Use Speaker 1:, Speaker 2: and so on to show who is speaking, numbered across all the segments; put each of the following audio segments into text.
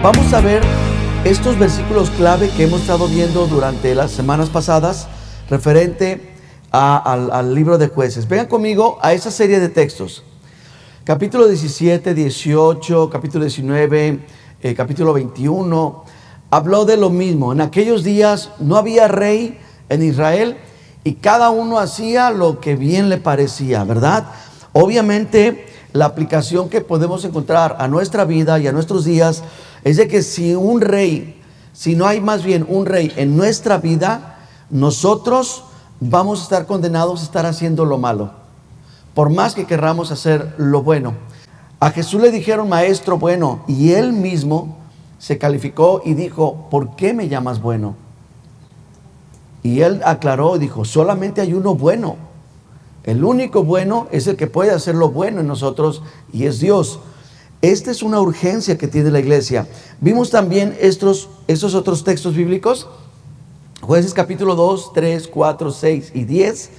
Speaker 1: Vamos a ver estos versículos clave que hemos estado viendo durante las semanas pasadas referente al libro de Jueces. Vengan conmigo a esa serie de textos. Capítulo 17, 18, capítulo 19, capítulo 21. Habló de lo mismo. En aquellos días no había rey en Israel y cada uno hacía lo que bien le parecía, ¿verdad? Obviamente la aplicación que podemos encontrar a nuestra vida y a nuestros días es de que si no hay más bien un rey en nuestra vida, nosotros vamos a estar condenados a estar haciendo lo malo, por más que querramos hacer lo bueno. A Jesús le dijeron maestro bueno, y él mismo se calificó y dijo, ¿por qué me llamas bueno? Y él aclaró y dijo, solamente hay uno bueno. El único bueno es el que puede hacer lo bueno en nosotros, y es Dios. Esta es una urgencia que tiene la iglesia. Vimos también estos otros textos bíblicos, Jueces capítulo 2, 3, 4, 6 y 10.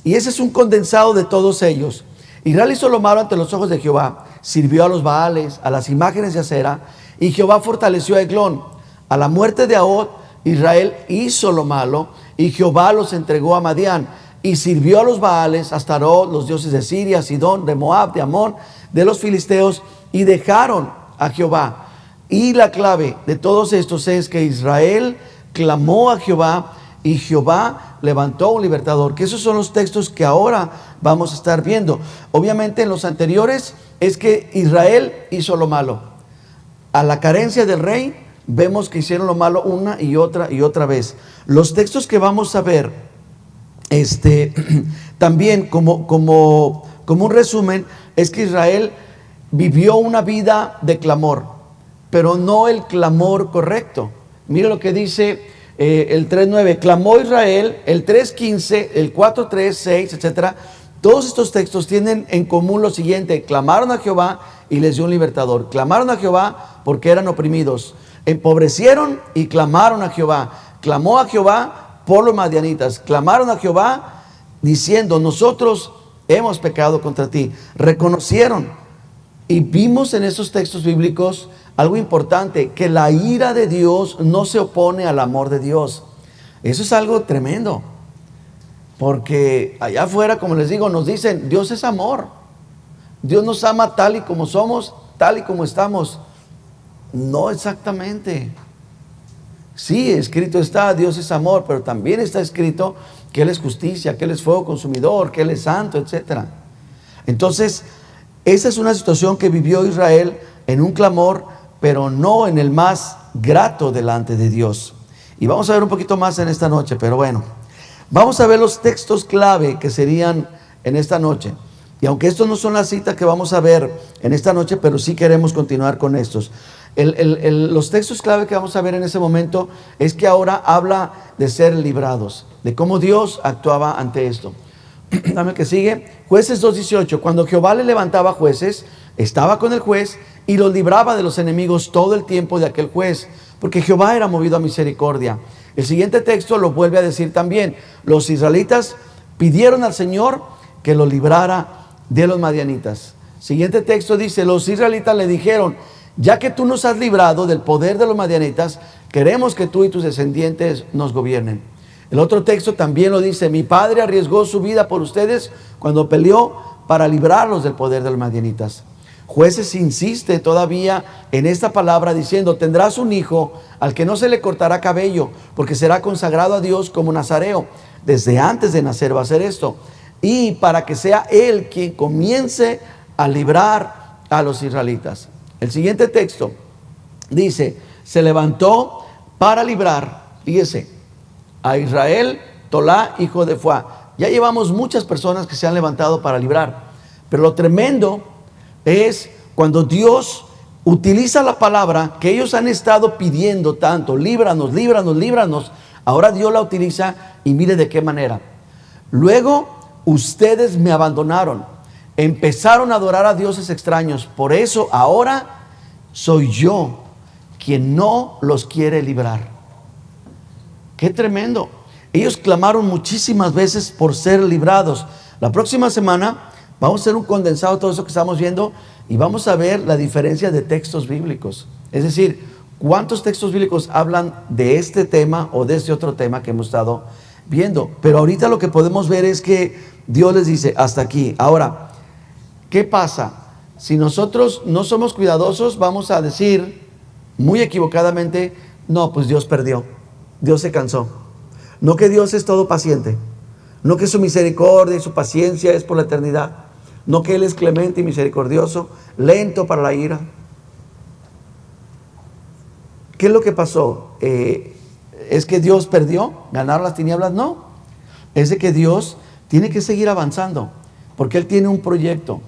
Speaker 1: Y ese es un condensado de todos ellos. Israel hizo lo malo ante los ojos de Jehová, sirvió a los Baales, a las imágenes de acera, y Jehová fortaleció a Eglón. A la muerte de Ahod, Israel hizo lo malo, y Jehová los entregó a Madián, y sirvió a los Baales, a Astarot, los dioses de Siria, Sidón, de Moab, de Amón, de los filisteos, y dejaron a Jehová. Y la clave de todos estos es que Israel clamó a Jehová y Jehová levantó un libertador, que esos son los textos que ahora vamos a estar viendo. Obviamente en los anteriores es que Israel hizo lo malo. A la carencia del rey vemos que hicieron lo malo una y otra vez. Los textos que vamos a ver también como un resumen es que Israel vivió una vida de clamor, pero no el clamor correcto. Mira lo que dice el 3.9, clamó Israel, el 3.15, el 4.3, 6, etc. Todos estos textos tienen en común lo siguiente: clamaron a Jehová y les dio un libertador. Clamaron a Jehová porque eran oprimidos. Empobrecieron y clamaron a Jehová. Clamó a Jehová por los madianitas. Clamaron a Jehová diciendo, nosotros hemos pecado contra ti. Reconocieron. Y vimos en estos textos bíblicos algo importante, que la ira de Dios no se opone al amor de Dios. Eso es algo tremendo, porque allá afuera, como les digo, nos dicen, Dios es amor. Dios nos ama tal y como somos, tal y como estamos. No exactamente. Sí, escrito está, Dios es amor, pero también está escrito que Él es justicia, que Él es fuego consumidor, que Él es santo, etc. Entonces, esa es una situación que vivió Israel en un clamor, pero no en el más grato delante de Dios. Y vamos a ver un poquito más en esta noche, pero bueno, vamos a ver los textos clave que serían en esta noche. Y aunque estos no son las citas que vamos a ver en esta noche, pero sí queremos continuar con estos. Los textos clave que vamos a ver en ese momento es que ahora habla de ser librados, de cómo Dios actuaba ante esto. Dame el que sigue. Jueces 2.18. Cuando Jehová le levantaba jueces, estaba con el juez y los libraba de los enemigos todo el tiempo de aquel juez, porque Jehová era movido a misericordia. El siguiente texto lo vuelve a decir también. Los israelitas pidieron al Señor que los librara de los madianitas. Siguiente texto dice, los israelitas le dijeron, ya que tú nos has librado del poder de los madianitas, queremos que tú y tus descendientes nos gobiernen. El otro texto también lo dice, mi padre arriesgó su vida por ustedes cuando peleó para librarlos del poder de los madianitas. Jueces insiste todavía en esta palabra diciendo, tendrás un hijo al que no se le cortará cabello, porque será consagrado a Dios como nazareo. Desde antes de nacer va a hacer esto. Y para que sea él quien comience a librar a los israelitas. El siguiente texto dice, se levantó para librar, fíjese, a Israel, Tolá, hijo de Fuá. Ya llevamos muchas personas que se han levantado para librar. Pero lo tremendo es cuando Dios utiliza la palabra que ellos han estado pidiendo tanto, líbranos, líbranos, líbranos. Ahora Dios la utiliza y mire de qué manera. Luego ustedes me abandonaron, empezaron a adorar a dioses extraños. Por eso ahora soy yo quien no los quiere librar. ¡Qué tremendo! Ellos clamaron muchísimas veces por ser librados. La próxima semana vamos a hacer un condensado de todo eso que estamos viendo y vamos a ver la diferencia de textos bíblicos. Es decir, ¿Cuántos textos bíblicos hablan de este tema o de este otro tema que hemos estado viendo? Pero ahorita lo que podemos ver es que Dios les dice, hasta aquí. Ahora, ¿qué pasa? Si nosotros no somos cuidadosos, vamos a decir muy equivocadamente, no, pues Dios perdió, Dios se cansó. No que Dios es todo paciente, no que su misericordia y su paciencia es por la eternidad, no que Él es clemente y misericordioso, lento para la ira. ¿Qué es lo que pasó? ¿Es que Dios perdió? ¿Ganaron las tinieblas? No. Es de que Dios tiene que seguir avanzando, porque Él tiene un proyecto,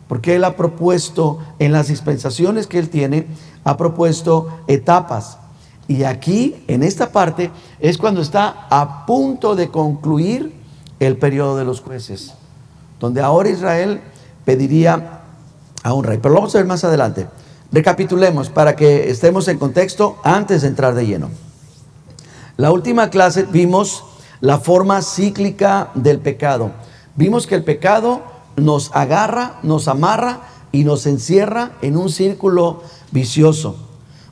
Speaker 1: porque Él ha propuesto, en las dispensaciones que Él tiene, ha propuesto etapas. Y aquí, en esta parte, es cuando está a punto de concluir el periodo de los jueces, donde ahora Israel pediría a un rey. Pero lo vamos a ver más adelante. Recapitulemos para que estemos en contexto antes de entrar de lleno. La última clase vimos la forma cíclica del pecado. Vimos que el pecado nos agarra, nos amarra y nos encierra en un círculo vicioso.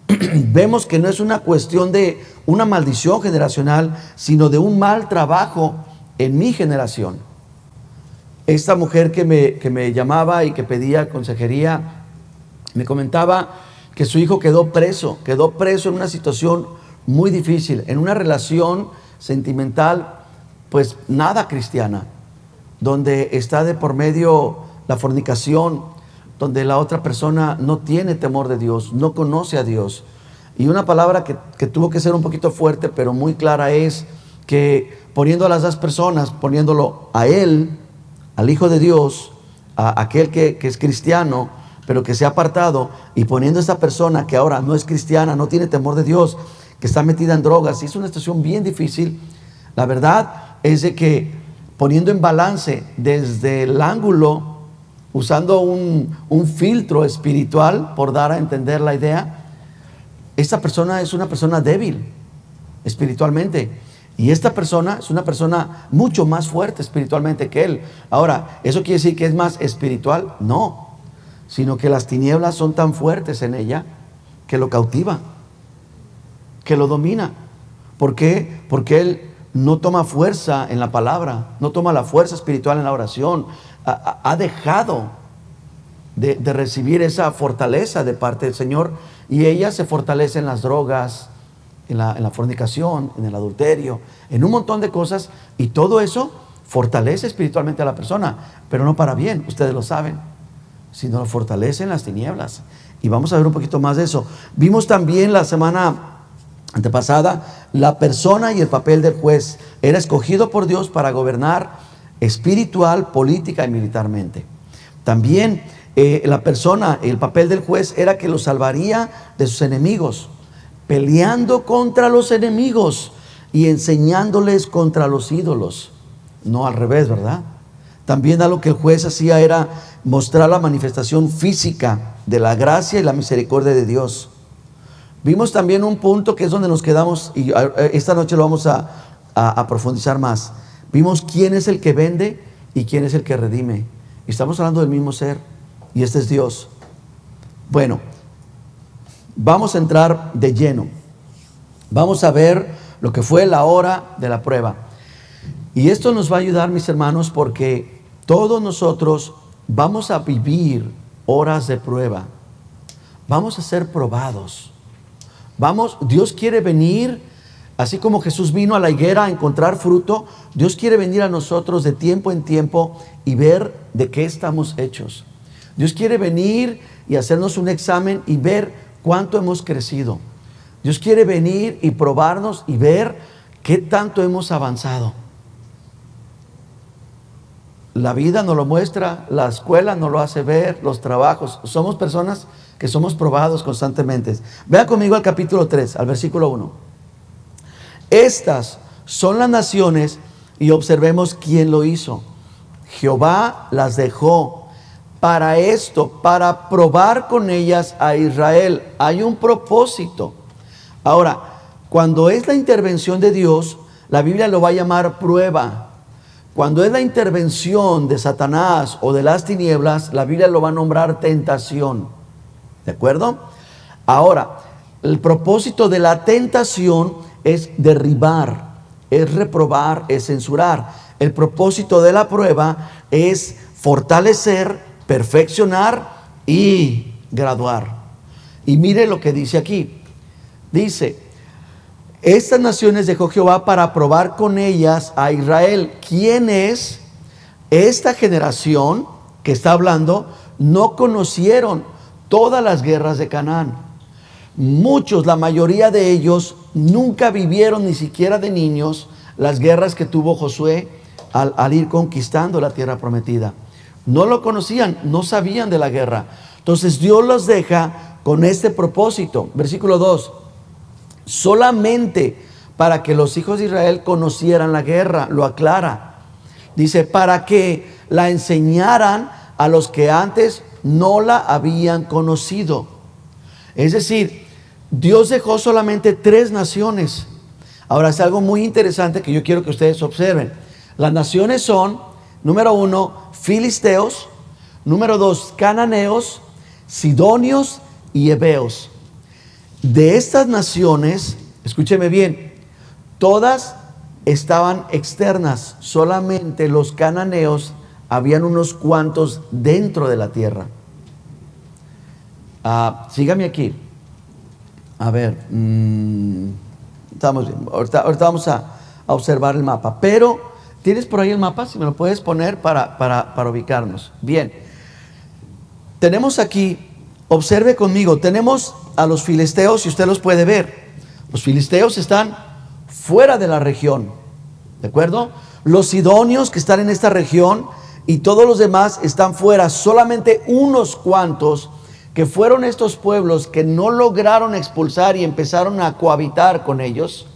Speaker 1: Vemos que no es una cuestión de una maldición generacional, sino de un mal trabajo en mi generación. Esta mujer que me llamaba y que pedía consejería, me comentaba que su hijo quedó preso en una situación muy difícil, en una relación sentimental, pues nada cristiana, donde está de por medio la fornicación, donde la otra persona no tiene temor de Dios, no conoce a Dios. Y una palabra que tuvo que ser un poquito fuerte, pero muy clara, es que poniendo a las dos personas, poniéndolo a él, al Hijo de Dios, a aquel que es cristiano, pero que se ha apartado, y poniendo a esta persona que ahora no es cristiana, no tiene temor de Dios, que está metida en drogas, y es una situación bien difícil. La verdad es de que poniendo en balance desde el ángulo, usando un filtro espiritual, por dar a entender la idea, esta persona es una persona débil espiritualmente, y esta persona es una persona mucho más fuerte espiritualmente que él. Ahora, ¿eso quiere decir que es más espiritual? No, sino que las tinieblas son tan fuertes en ella que lo cautiva, que lo domina. ¿Por qué? Porque él no toma fuerza en la palabra, no toma la fuerza espiritual en la oración. Ha dejado de recibir esa fortaleza de parte del Señor, y ella se fortalece en las drogas, en la fornicación, en el adulterio, en un montón de cosas, y todo eso fortalece espiritualmente a la persona, pero no para bien, ustedes lo saben, sino lo fortalece en las tinieblas. Y vamos a ver un poquito más de eso. Vimos también la semana antepasada la persona y el papel del juez. Era escogido por Dios para gobernar espiritual, política y militarmente. También la persona, el papel del juez era que lo salvaría de sus enemigos, peleando contra los enemigos y enseñándoles contra los ídolos. No al revés, ¿verdad? También algo que el juez hacía era mostrar la manifestación física de la gracia y la misericordia de Dios. Vimos también un punto que es donde nos quedamos, y esta noche lo vamos a profundizar más. Vimos quién es el que vende y quién es el que redime. Y estamos hablando del mismo ser, y este es Dios. Bueno, vamos a entrar de lleno. Vamos a ver lo que fue la hora de la prueba. Y esto nos va a ayudar, mis hermanos, porque todos nosotros vamos a vivir horas de prueba. Vamos a ser probados. Dios quiere venir, así como Jesús vino a la higuera a encontrar fruto. Dios quiere venir a nosotros de tiempo en tiempo y ver de qué estamos hechos. Dios quiere venir y hacernos un examen y ver cuánto hemos crecido. Dios quiere venir y probarnos y ver qué tanto hemos avanzado. La vida nos lo muestra, la escuela nos lo hace ver, los trabajos. Somos personas que somos probados constantemente. Vean conmigo al capítulo 3, al versículo 1. Estas son las naciones, y observemos quién lo hizo. Jehová las dejó para esto, para probar con ellas a Israel. Hay un propósito. Ahora, cuando es la intervención de Dios, la Biblia lo va a llamar prueba. Cuando es la intervención de Satanás o de las tinieblas, la Biblia lo va a nombrar tentación. ¿De acuerdo? Ahora, El propósito de la tentación es derribar, es reprobar, es censurar. El propósito de la prueba es fortalecer, perfeccionar y graduar. Y mire lo que dice aquí. Dice: estas naciones dejó Jehová para probar con ellas a Israel. ¿Quién es? Esta generación que está hablando no conocieron todas las guerras de Canaán. Muchos, la mayoría de ellos, nunca vivieron ni siquiera de niños las guerras que tuvo Josué al ir conquistando la tierra prometida. No lo conocían, no sabían de la guerra. Entonces Dios los deja con este propósito. Versículo 2. Solamente para que los hijos de Israel conocieran la guerra, lo aclara. Dice, para que la enseñaran a los que antes no la habían conocido. Es decir, Dios dejó solamente 3 naciones. Ahora es algo muy interesante que yo quiero que ustedes observen. Las naciones son, número 1, filisteos, número 2, cananeos, sidonios y heveos. De estas naciones, escúcheme bien, todas estaban externas, solamente los cananeos, habían unos cuantos dentro de la tierra. Sígame aquí. A ver, estamos bien. Ahorita vamos a observar el mapa. Pero, ¿tienes por ahí el mapa? Si me lo puedes poner para ubicarnos. Bien. Tenemos aquí, observe conmigo, tenemos a los filisteos, y usted los puede ver. Los filisteos están fuera de la región, ¿de acuerdo? Los sidonios que están en esta región y todos los demás están fuera. Solamente unos cuantos, que fueron estos pueblos que no lograron expulsar y empezaron a cohabitar con ellos,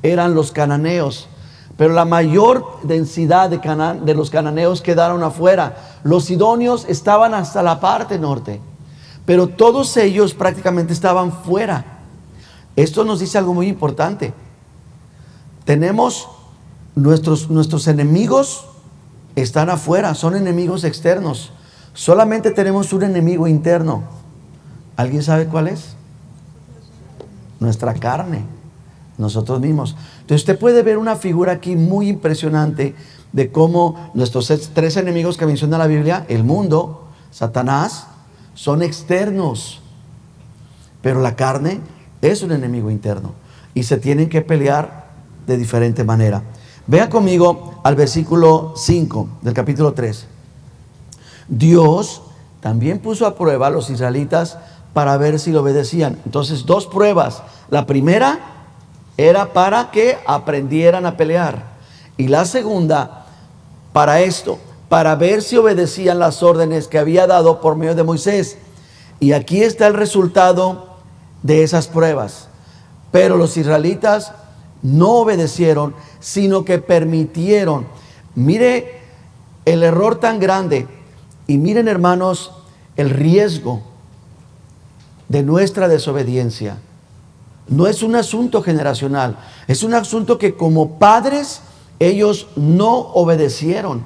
Speaker 1: eran los cananeos. Pero la mayor densidad de los cananeos quedaron afuera. Los sidonios estaban hasta la parte norte, pero todos ellos prácticamente estaban fuera. Esto nos dice algo muy importante. Tenemos nuestros enemigos están afuera, son enemigos externos. Solamente tenemos un enemigo interno. ¿Alguien sabe cuál es? Nuestra carne, nosotros mismos. Entonces usted puede ver una figura aquí muy impresionante de cómo nuestros 3 enemigos que menciona la Biblia, el mundo, Satanás, son externos, pero la carne es un enemigo interno y se tienen que pelear de diferente manera. Vea conmigo al versículo 5 del capítulo 3. Dios también puso a prueba a los israelitas para ver si lo obedecían. Entonces, 2 pruebas. La primera era para que aprendieran a pelear, y la segunda para esto, para ver si obedecían las órdenes que había dado por medio de Moisés. Y aquí está el resultado de esas pruebas. Pero los israelitas no obedecieron, sino que permitieron. Mire el error tan grande, y miren, hermanos, el riesgo de nuestra desobediencia. No es un asunto generacional, es un asunto que como padres ellos no obedecieron.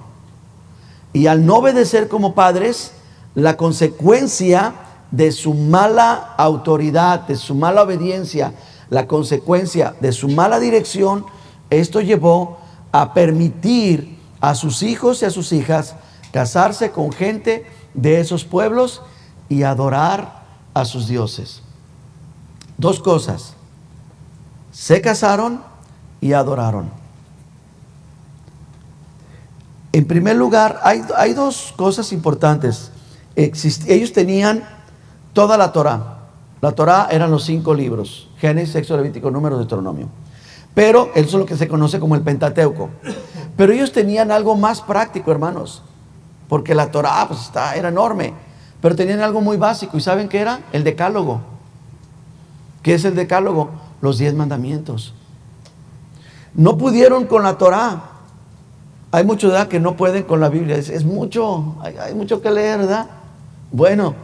Speaker 1: Y al no obedecer como padres, la consecuencia de su mala autoridad, de su mala obediencia, la consecuencia de su mala dirección, esto llevó a permitir a sus hijos y a sus hijas casarse con gente de esos pueblos y adorar a sus dioses. 2 cosas: se casaron y adoraron. En primer lugar, hay 2 cosas importantes. Ellos tenían toda la Torá. La Torá eran los 5 libros: Génesis, Éxodo, Levítico, Números, Deuteronomio. Pero eso es lo que se conoce como el Pentateuco. Pero ellos tenían algo más práctico, hermanos, porque la Torá era enorme, pero tenían algo muy básico. ¿Y saben qué era? El decálogo. ¿Qué es el decálogo? Los 10 mandamientos. No pudieron con la Torá. Hay muchos, ¿verdad?, que no pueden con la Biblia. Es mucho, hay mucho que leer, ¿verdad? Bueno,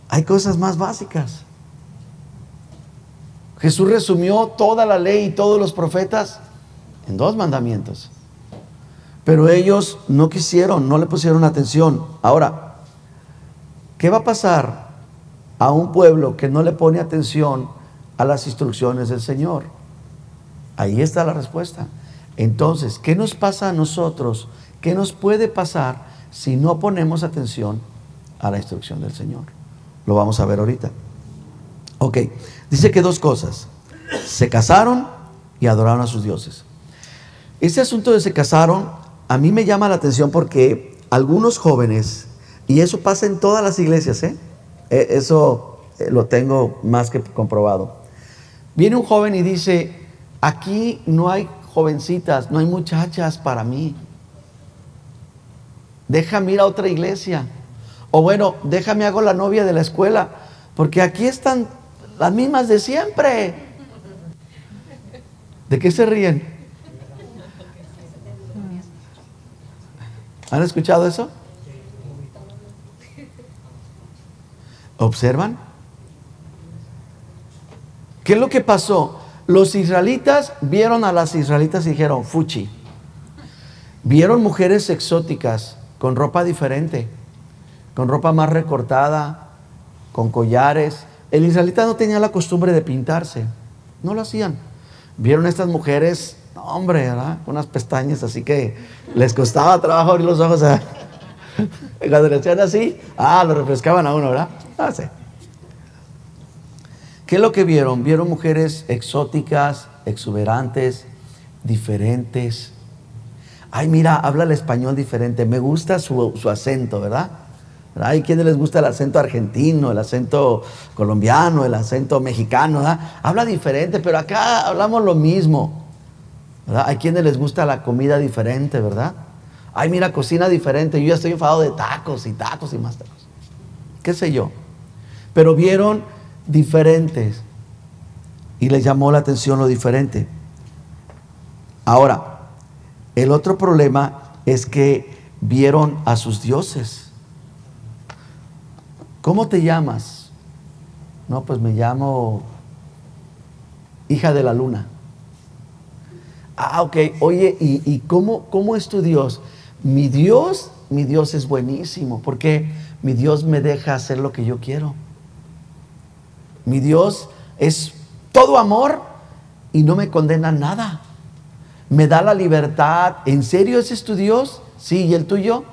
Speaker 1: hay cosas más básicas. Jesús resumió toda la ley y todos los profetas en 2 mandamientos. Pero ellos no quisieron, no le pusieron atención. Ahora, ¿qué va a pasar a un pueblo que no le pone atención a las instrucciones del Señor. Ahí está la respuesta. Entonces, ¿qué nos pasa a nosotros? ¿Qué nos puede pasar si no ponemos atención a la instrucción del Señor? Lo vamos a ver ahorita. Ok, dice que dos cosas. Se casaron y adoraron a sus dioses. Ese asunto de se casaron, a mí me llama la atención porque algunos jóvenes, y eso pasa en todas las iglesias, eso lo tengo más que comprobado. Viene un joven y dice, aquí no hay jovencitas, no hay muchachas para mí. Déjame ir a otra iglesia. O bueno, déjame hago la novia de la escuela, porque aquí están las mismas de siempre. ¿De qué se ríen? ¿Han escuchado eso? ¿Observan? ¿Qué es lo que pasó? Los israelitas vieron a las israelitas y dijeron, fuchi. Vieron mujeres exóticas con ropa diferente, con ropa más recortada, con collares. El israelita no tenía la costumbre de pintarse, no lo hacían. Vieron a estas mujeres, hombre, ¿verdad? Con unas pestañas así que les costaba trabajo abrir los ojos. Cuando le hacían así, lo refrescaban a uno, ¿verdad? No sé. ¿Qué es lo que vieron? Vieron mujeres exóticas, exuberantes, diferentes. Ay, mira, habla el español diferente. Me gusta su acento, ¿verdad? Hay quienes les gusta el acento argentino, el acento colombiano, el acento mexicano, ¿verdad? Habla diferente, pero acá hablamos lo mismo, ¿verdad? Hay quienes les gusta la comida diferente, ¿verdad? Ay, mira, cocina diferente. Yo ya estoy enfadado de tacos y tacos y más tacos. ¿Qué sé yo? Pero vieron diferentes y les llamó la atención lo diferente. Ahora, el otro problema es que vieron a sus dioses. ¿Cómo te llamas? No, pues me llamo hija de la luna. Ok. Oye, ¿y cómo es tu Dios? Mi Dios es buenísimo, porque mi Dios me deja hacer lo que yo quiero. Mi Dios es todo amor y no me condena nada. Me da la libertad. ¿En serio ese es tu Dios? Sí, ¿y el tuyo?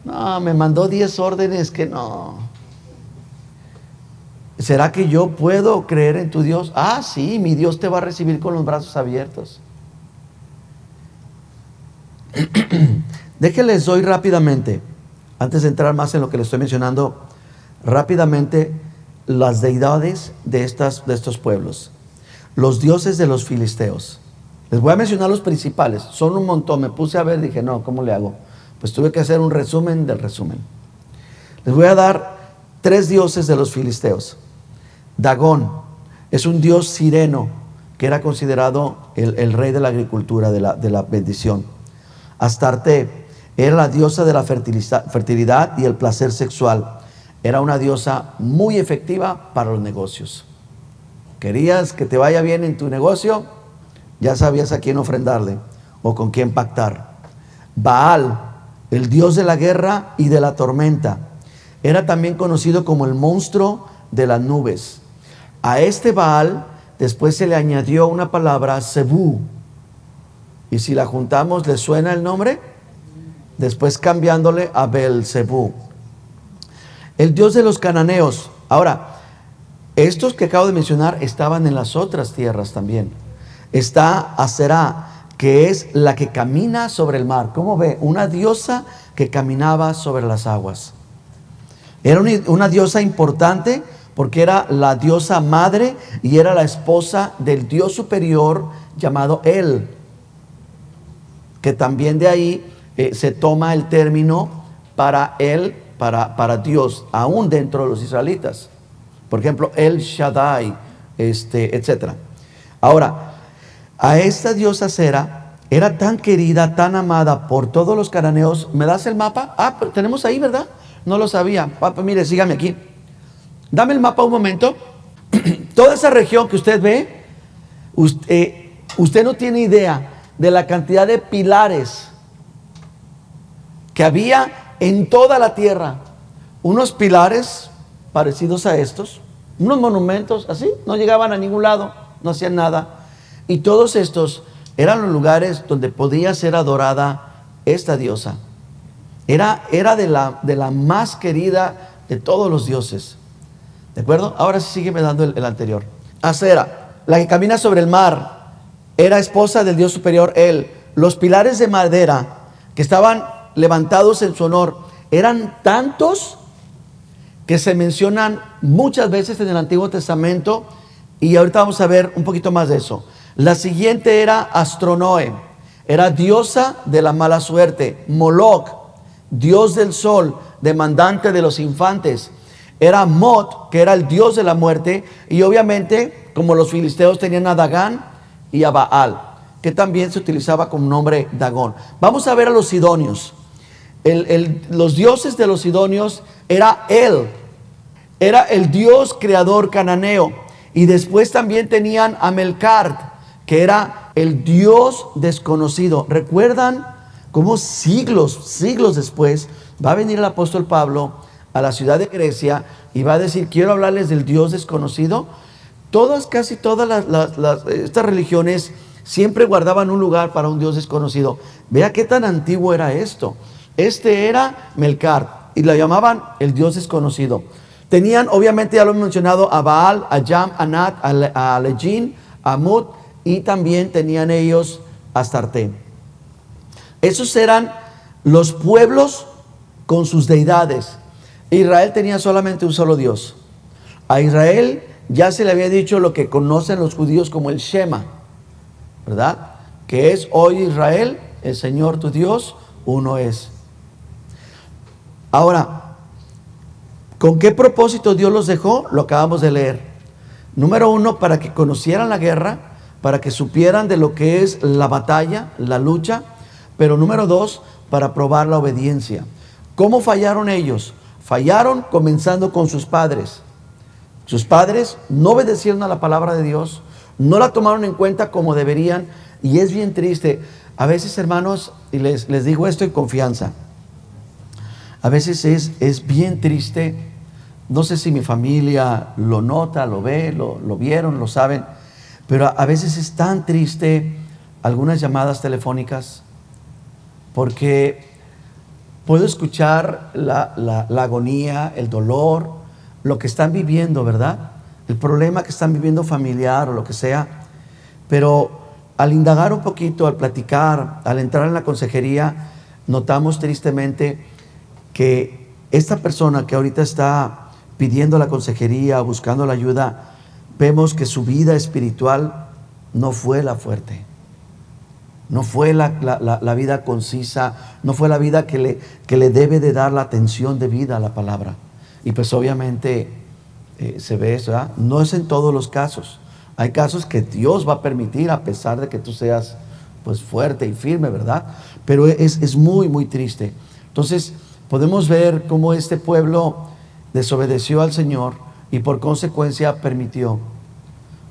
Speaker 1: No, me mandó 10 órdenes que no. ¿Será que yo puedo creer en tu Dios? Sí, mi Dios te va a recibir con los brazos abiertos. Déjenles doy rápidamente, antes de entrar más en lo que les estoy mencionando, rápidamente las deidades de estos pueblos. Los dioses de los filisteos. Les voy a mencionar los principales. Son un montón. Me puse a ver, dije, no, ¿cómo le hago? Pues tuve que hacer un resumen del resumen. Les voy a dar 3 dioses de los filisteos. Dagón es un dios sireno que era considerado el rey de la agricultura, de la bendición. Astarte era la diosa de la fertilidad y el placer sexual. Era una diosa muy efectiva para los negocios. ¿Querías que te vaya bien en tu negocio? Ya sabías a quién ofrendarle o con quién pactar. Baal, el dios de la guerra y de la tormenta, era también conocido como el monstruo de las nubes. A este Baal después se le añadió una palabra, Zebú. Y si la juntamos, ¿le suena el nombre? Después cambiándole a Beelzebú. El dios de los cananeos. Ahora, estos que acabo de mencionar estaban en las otras tierras también. Está Aserá, que es la que camina sobre el mar. ¿Cómo ve? Una diosa que caminaba sobre las aguas. Era una diosa importante porque era la diosa madre y era la esposa del dios superior llamado El, que también de ahí se toma el término para él, para Dios, aún dentro de los israelitas. Por ejemplo, El Shaddai, etc. Ahora, a esta diosa Sera era tan querida, tan amada por todos los cananeos. ¿Me das el mapa? Pero tenemos ahí, ¿verdad? No lo sabía. Papá, mire, sígame aquí. Dame el mapa un momento. Toda esa región que usted ve, usted no tiene idea de la cantidad de pilares que había en toda la tierra. Unos pilares parecidos a estos, unos monumentos así, no llegaban a ningún lado, no hacían nada. Y todos estos eran los lugares donde podía ser adorada esta diosa. Era de la más querida de todos los dioses. ¿De acuerdo? Ahora sí sígueme dando el anterior. Acera, la que camina sobre el mar, era esposa del dios superior El. Los pilares de madera que estaban levantados en su honor eran tantos que se mencionan muchas veces en el Antiguo Testamento, y ahorita vamos a ver un poquito más de eso. La siguiente era Astronoe, era diosa de la mala suerte. Moloch, dios del sol, demandante de los infantes. Era Mot, que era el dios de la muerte, y obviamente, como los filisteos tenían a Dagán y a Baal, que también se utilizaba como nombre Dagón. Vamos a ver a los sidonios. Los dioses de los sidonios era El, era el dios creador cananeo, y después también tenían a Melkart, que era el dios desconocido. ¿Recuerdan cómo siglos después va a venir el apóstol Pablo a la ciudad de Grecia y va a decir, quiero hablarles del Dios desconocido? Casi todas estas religiones siempre guardaban un lugar para un Dios desconocido. Vea qué tan antiguo era esto. Este era Melkart y lo llamaban el Dios desconocido. Tenían, obviamente ya lo he mencionado, a Baal, a Jam, a Nat, a Legin, a Mut, y también tenían ellos a Astarte. Esos eran los pueblos con sus deidades. Israel tenía solamente un solo Dios. A Israel ya se le había dicho lo que conocen los judíos como el Shema, ¿verdad? Que es: oye Israel, el Señor tu Dios, uno es. Ahora, ¿con qué propósito Dios los dejó? Lo acabamos de leer. Número uno, para que conocieran la guerra, para que supieran de lo que es la batalla, la lucha. Pero número dos, para probar la obediencia. ¿Cómo fallaron ellos? Fallaron comenzando con sus padres. Sus padres no obedecieron a la palabra de Dios, no la tomaron en cuenta como deberían, y es bien triste. A veces, hermanos, y les digo esto en confianza, a veces es bien triste. No sé si mi familia lo nota, lo ve, lo vieron, lo saben, pero a veces es tan triste algunas llamadas telefónicas, porque puedo escuchar la agonía, el dolor, lo que están viviendo, ¿verdad? El problema que están viviendo familiar o lo que sea. Pero al indagar un poquito, al platicar, al entrar en la consejería, notamos tristemente que esta persona que ahorita está pidiendo la consejería, buscando la ayuda, vemos que su vida espiritual no fue la fuerte. No fue la vida concisa, no fue la vida que le debe de dar la atención debida a la palabra. Y pues obviamente se ve eso, ¿verdad? No es en todos los casos. Hay casos que Dios va a permitir a pesar de que tú seas pues fuerte y firme, ¿verdad? Pero es muy, muy triste. Entonces podemos ver cómo este pueblo desobedeció al Señor y por consecuencia permitió.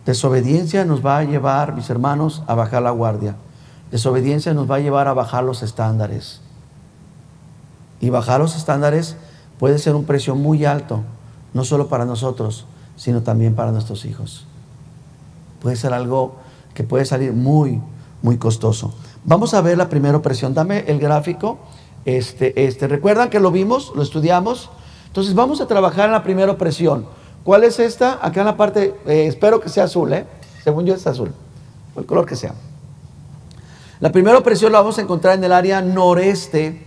Speaker 1: Desobediencia nos va a llevar, mis hermanos, a bajar la guardia. Desobediencia nos va a llevar a bajar los estándares. Y bajar los estándares puede ser un precio muy alto, no solo para nosotros, sino también para nuestros hijos. Puede ser algo que puede salir muy, muy costoso. Vamos a ver la primera opresión. Dame el gráfico. ¿Recuerdan que lo vimos? ¿Lo estudiamos? Entonces vamos a trabajar en la primera opresión. ¿Cuál es esta? Acá en la parte, espero que sea azul, según yo es azul, o el color que sea. La primera opresión la vamos a encontrar en el área noreste,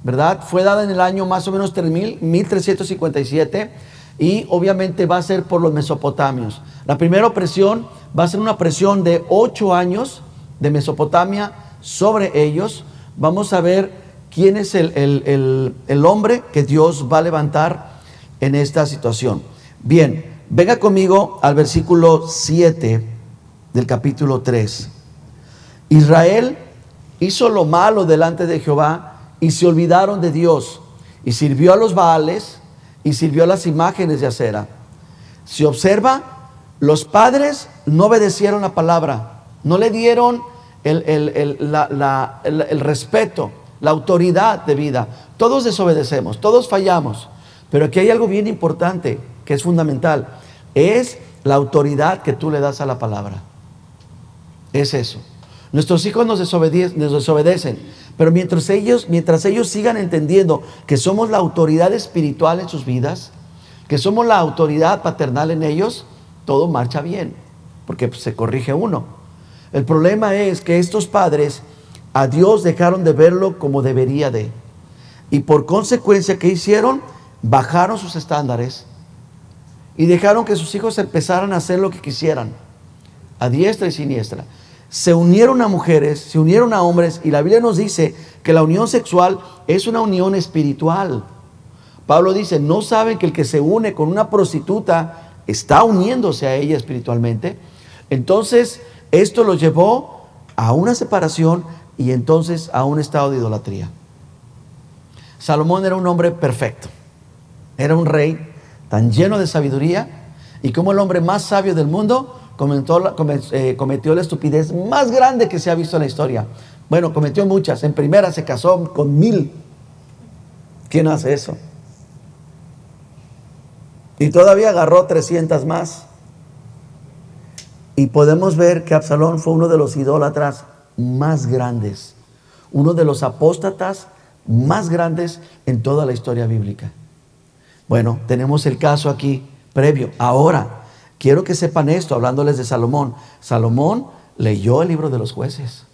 Speaker 1: ¿verdad? Fue dada en el año más o menos 1357 y obviamente va a ser por los mesopotamios. La primera opresión va a ser una opresión de 8 años de Mesopotamia sobre ellos. Vamos a ver quién es el hombre que Dios va a levantar en esta situación. Bien, venga conmigo al versículo 7 del capítulo 3. Israel hizo lo malo delante de Jehová y se olvidaron de Dios y sirvió a los Baales y sirvió a las imágenes de acera. Se observa, los padres no obedecieron la palabra, no le dieron el respeto, la autoridad de vida. Todos desobedecemos, todos fallamos, pero aquí hay algo bien importante que es fundamental. es la autoridad que tú le das a la palabra. Es eso. Nuestros hijos nos desobedecen, pero mientras ellos sigan entendiendo que somos la autoridad espiritual en sus vidas, que somos la autoridad paternal en ellos, todo marcha bien, porque se corrige uno. El problema es que estos padres a Dios dejaron de verlo como debería de, y por consecuencia, ¿qué hicieron? Bajaron sus estándares y dejaron que sus hijos empezaran a hacer lo que quisieran, a diestra y siniestra. Se unieron a mujeres, se unieron a hombres, y la Biblia nos dice que la unión sexual es una unión espiritual. Pablo dice, ¿no saben que el que se une con una prostituta está uniéndose a ella espiritualmente? Entonces, esto los llevó a una separación y entonces a un estado de idolatría. Salomón era un hombre perfecto, era un rey tan lleno de sabiduría, y como el hombre más sabio del mundo cometió la estupidez más grande que se ha visto en la historia. Bueno, cometió muchas. En primera, se casó con 1000. ¿Quién hace eso? Y todavía agarró 300 más. Y podemos ver que Absalón fue uno de los idólatras más grandes, uno de los apóstatas más grandes en toda la historia bíblica. Bueno, tenemos el caso aquí previo. Ahora, quiero que sepan esto, hablándoles de Salomón. Salomón leyó el libro de los Jueces.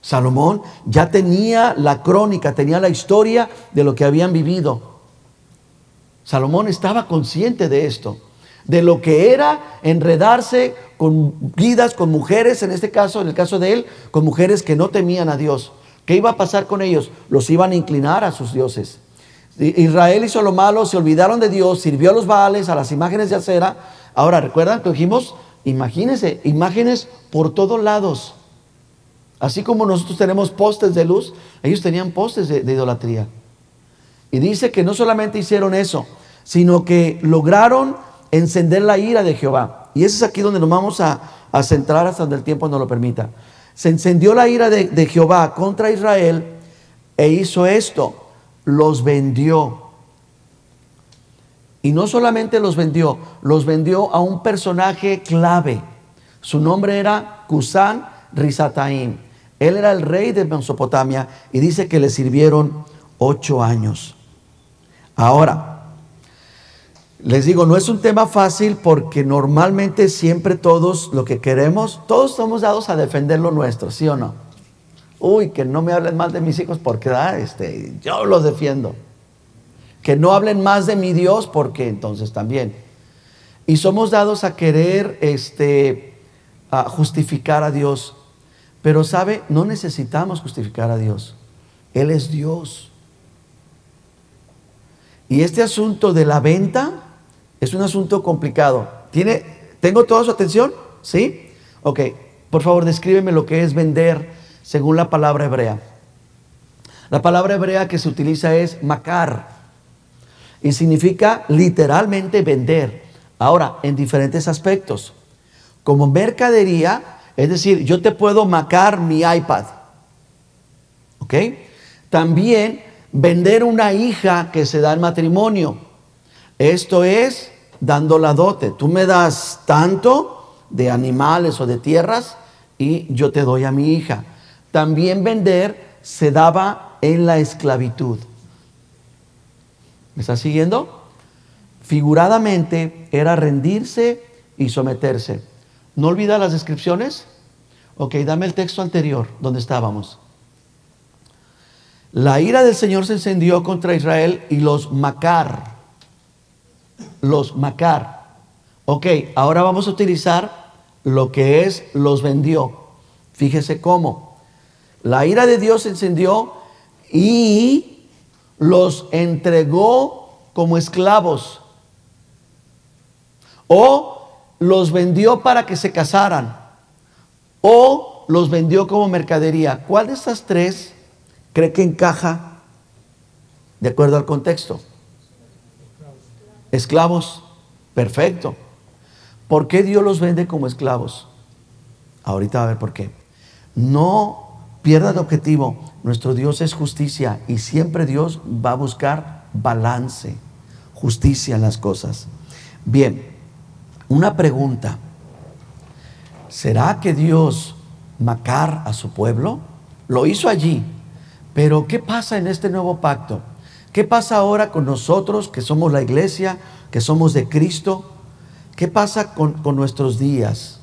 Speaker 1: Salomón ya tenía la crónica, tenía la historia de lo que habían vivido. Salomón estaba consciente de esto, de lo que era enredarse con vidas, con mujeres, en este caso, en el caso de él, con mujeres que no temían a Dios. ¿Qué iba a pasar con ellos? Los iban a inclinar a sus dioses. Israel hizo lo malo, se olvidaron de Dios, sirvió a los Baales, a las imágenes de acera. Ahora, ¿recuerdan que dijimos? Imagínense, imágenes por todos lados. Así como nosotros tenemos postes de luz, ellos tenían postes de idolatría. Y dice que no solamente hicieron eso, sino que lograron encender la ira de Jehová. Y eso es aquí donde nos vamos a centrar hasta donde el tiempo nos lo permita. Se encendió la ira de Jehová contra Israel e hizo esto. Los vendió. Y no solamente los vendió a un personaje clave. Su nombre era Cusán Risataim. Él era el rey de Mesopotamia y dice que le sirvieron 8 años. Ahora, les digo, no es un tema fácil porque normalmente siempre todos lo que queremos, todos estamos dados a defender lo nuestro, ¿sí o no? Uy, que no me hablen más de mis hijos porque yo los defiendo. Que no hablen más de mi Dios porque entonces también. Y somos dados a querer a justificar a Dios. Pero sabe, no necesitamos justificar a Dios. Él es Dios. Y este asunto de la venta es un asunto complicado. ¿Tengo toda su atención? ¿Sí? Ok, por favor, descríbeme lo que es vender según la palabra hebrea. La palabra hebrea que se utiliza es makar y significa literalmente vender. Ahora, en diferentes aspectos. Como mercadería, es decir, yo te puedo macar mi iPad. ¿Ok? También vender una hija que se da en matrimonio. Esto es dando la dote. Tú me das tanto de animales o de tierras y yo te doy a mi hija. También vender se daba en la esclavitud. ¿Me estás siguiendo? Figuradamente era rendirse y someterse. ¿No olvida las descripciones? Ok, dame el texto anterior donde estábamos. La ira del Señor se encendió contra Israel y los macar. Los macar. Ok, ahora vamos a utilizar lo que es los vendió. Fíjese cómo. La ira de Dios se encendió y los entregó como esclavos. O los vendió para que se casaran. O los vendió como mercadería. ¿Cuál de estas tres cree que encaja de acuerdo al contexto? Esclavos. Perfecto. ¿Por qué Dios los vende como esclavos? Ahorita va a ver por qué. No pierda de objetivo. Nuestro Dios es justicia y siempre Dios va a buscar balance, justicia en las cosas. Bien, una pregunta. ¿Será que Dios macar a su pueblo? Lo hizo allí. Pero ¿qué pasa en este nuevo pacto? ¿Qué pasa ahora con nosotros que somos la iglesia, que somos de Cristo? ¿Qué pasa con nuestros días?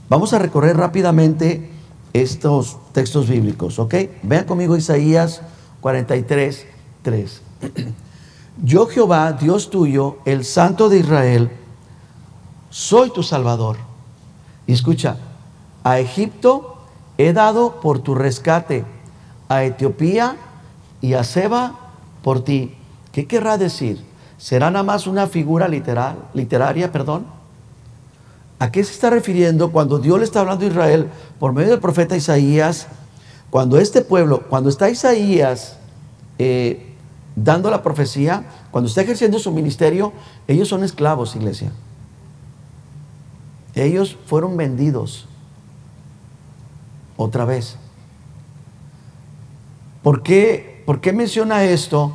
Speaker 1: Vamos a recorrer rápidamente estos textos bíblicos, ¿ok? Vean conmigo Isaías 43, 3. Yo Jehová, Dios tuyo, el Santo de Israel, soy tu Salvador. Y escucha, a Egipto he dado por tu rescate, a Etiopía y a Seba por ti. ¿Qué querrá decir? ¿Será nada más una figura literaria? ¿A qué se está refiriendo cuando Dios le está hablando a Israel por medio del profeta Isaías? Cuando este pueblo, cuando está Isaías dando la profecía, cuando está ejerciendo su ministerio, ellos son esclavos, iglesia. Ellos fueron vendidos otra vez. ¿Por qué menciona esto?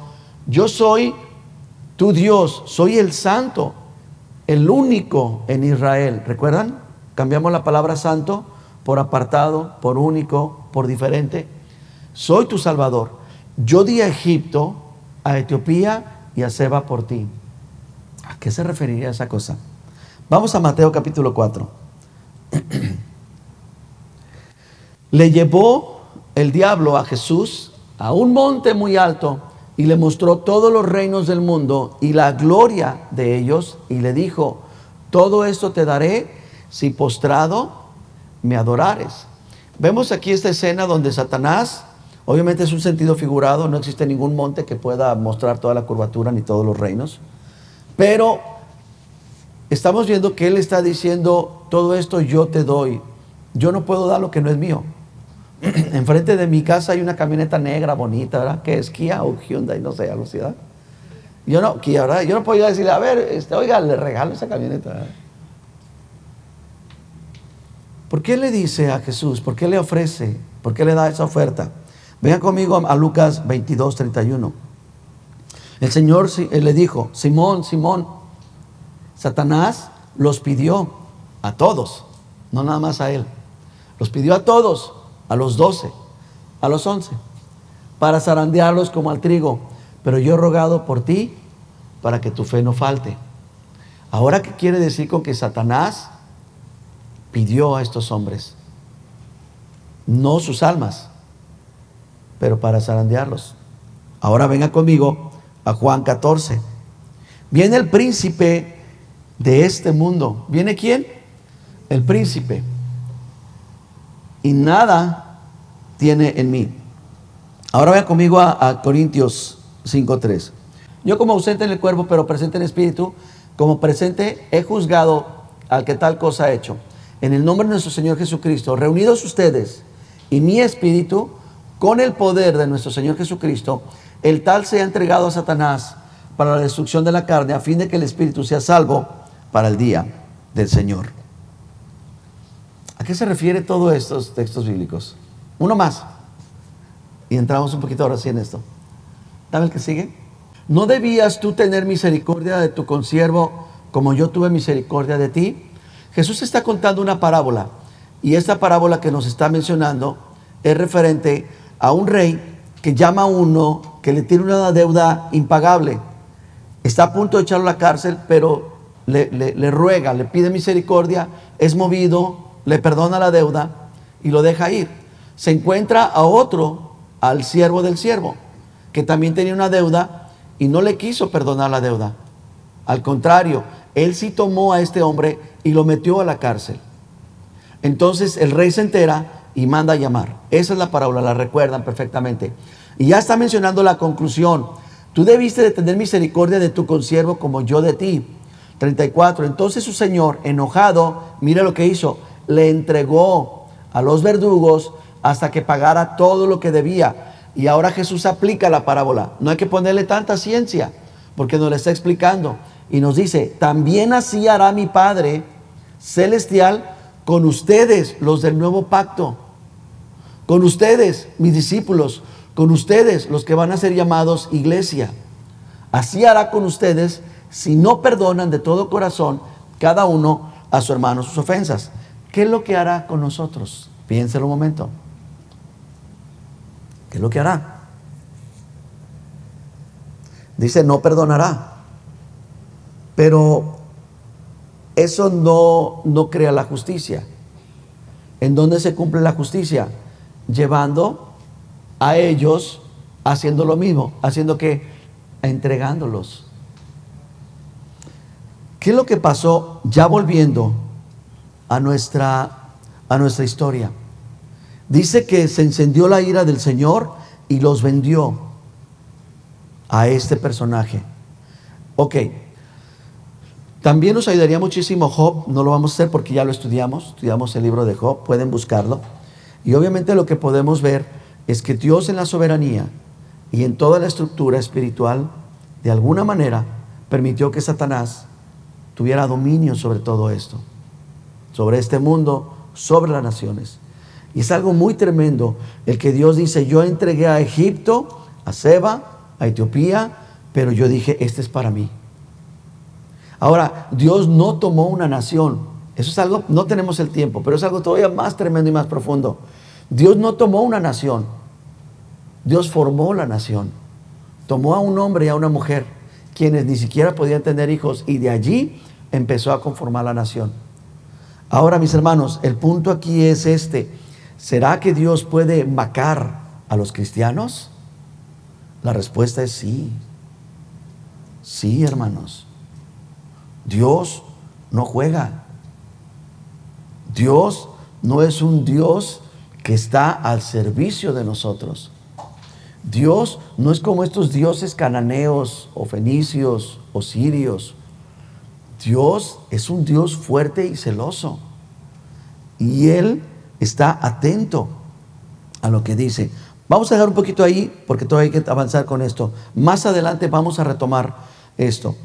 Speaker 1: Yo soy tu Dios, soy el santo, el único en Israel. ¿Recuerdan? Cambiamos la palabra santo por apartado, por único, por diferente. Soy tu Salvador. Yo di a Egipto, a Etiopía y a Seba por ti. ¿A qué se referiría esa cosa? Vamos a Mateo capítulo 4. Le llevó el diablo a Jesús a un monte muy alto y le mostró todos los reinos del mundo y la gloria de ellos, y le dijo: todo esto te daré si postrado me adorares. Vemos aquí esta escena donde Satanás, obviamente es un sentido figurado, no existe ningún monte que pueda mostrar toda la curvatura ni todos los reinos, pero estamos viendo que él está diciendo: todo esto yo te doy, yo no puedo dar lo que no es mío. Enfrente de mi casa hay una camioneta negra bonita, ¿verdad? Que es Kia o Hyundai, no sé, algo así, ¿verdad? Yo no, Kia, ¿verdad? Yo no puedo ir a decirle: a ver, oiga, le regalo esa camioneta, ¿verdad? ¿Por qué le dice a Jesús? ¿Por qué le ofrece? ¿Por qué le da esa oferta? Vean conmigo a Lucas 22, 31. El Señor le dijo: Simón, Simón, Satanás los pidió a todos, no nada más a él. Los pidió a todos, a los 12, a los 11, para zarandearlos como al trigo. Pero yo he rogado por ti para que tu fe no falte. Ahora, ¿qué quiere decir con que Satanás pidió a estos hombres? No sus almas, pero para zarandearlos. Ahora venga conmigo a Juan 14. Viene el príncipe de este mundo. ¿Viene quién? El príncipe. Y nada tiene en mí. Ahora vean conmigo a Corintios 5:3. Yo, como ausente en el cuerpo, pero presente en espíritu, como presente he juzgado al que tal cosa ha hecho. En el nombre de nuestro Señor Jesucristo, reunidos ustedes y mi espíritu, con el poder de nuestro Señor Jesucristo, el tal sea entregado a Satanás para la destrucción de la carne, a fin de que el espíritu sea salvo para el día del Señor. ¿A qué se refiere todos estos textos bíblicos? Uno más. Y entramos un poquito ahora sí en esto. ¿Dame el que sigue? ¿No debías tú tener misericordia de tu consiervo como yo tuve misericordia de ti? Jesús está contando una parábola. Y esta parábola que nos está mencionando es referente a un rey que llama a uno que le tiene una deuda impagable. Está a punto de echarlo a la cárcel, pero le ruega, le pide misericordia, es movido, le perdona la deuda y lo deja ir. Se encuentra a otro, al siervo del siervo, que también tenía una deuda y no le quiso perdonar la deuda. Al contrario, él sí tomó a este hombre y lo metió a la cárcel. Entonces el rey se entera y manda a llamar. Esa es la parábola, la recuerdan perfectamente. Y ya está mencionando la conclusión. Tú debiste de tener misericordia de tu consiervo como yo de ti. 34. Entonces su señor, enojado, mira lo que hizo. Le entregó a los verdugos hasta que pagara todo lo que debía. Y ahora Jesús aplica la parábola. No hay que ponerle tanta ciencia, porque nos la está explicando. Y nos dice: también así hará mi Padre celestial con ustedes, los del nuevo pacto. Con ustedes, mis discípulos. Con ustedes, los que van a ser llamados iglesia. Así hará con ustedes si no perdonan de todo corazón cada uno a su hermano sus ofensas. ¿Qué es lo que hará con nosotros? Piénselo un momento. ¿Qué es lo que hará? Dice, no perdonará. Pero eso no crea la justicia. ¿En dónde se cumple la justicia? Llevando a ellos haciendo lo mismo. ¿Haciendo qué? Entregándolos. ¿Qué es lo que pasó? Ya volviendo a nuestra historia. Dice que se encendió la ira del Señor y los vendió a este personaje. Ok. También nos ayudaría muchísimo Job. No lo vamos a hacer porque ya lo estudiamos el libro de Job, pueden buscarlo. Y obviamente lo que podemos ver es que Dios en la soberanía y en toda la estructura espiritual, de alguna manera, permitió que Satanás tuviera dominio sobre todo esto, sobre este mundo, sobre las naciones. Y es algo muy tremendo el que Dios dice, yo entregué a Egipto, a Seba, a Etiopía, pero yo dije, este es para mí. Ahora, Dios no tomó una nación. Eso es algo, no tenemos el tiempo, pero es algo todavía más tremendo y más profundo. Dios no tomó una nación. Dios formó la nación. Tomó a un hombre y a una mujer, quienes ni siquiera podían tener hijos, y de allí empezó a conformar la nación. Ahora, mis hermanos, el punto aquí es este. ¿Será que Dios puede macar a los cristianos? La respuesta es sí. Sí, hermanos. Dios no juega. Dios no es un Dios que está al servicio de nosotros. Dios no es como estos dioses cananeos o fenicios o sirios. Dios es un Dios fuerte y celoso. Y Él está atento a lo que dice. Vamos a dejar un poquito ahí porque todavía hay que avanzar con esto. Más adelante vamos a retomar esto.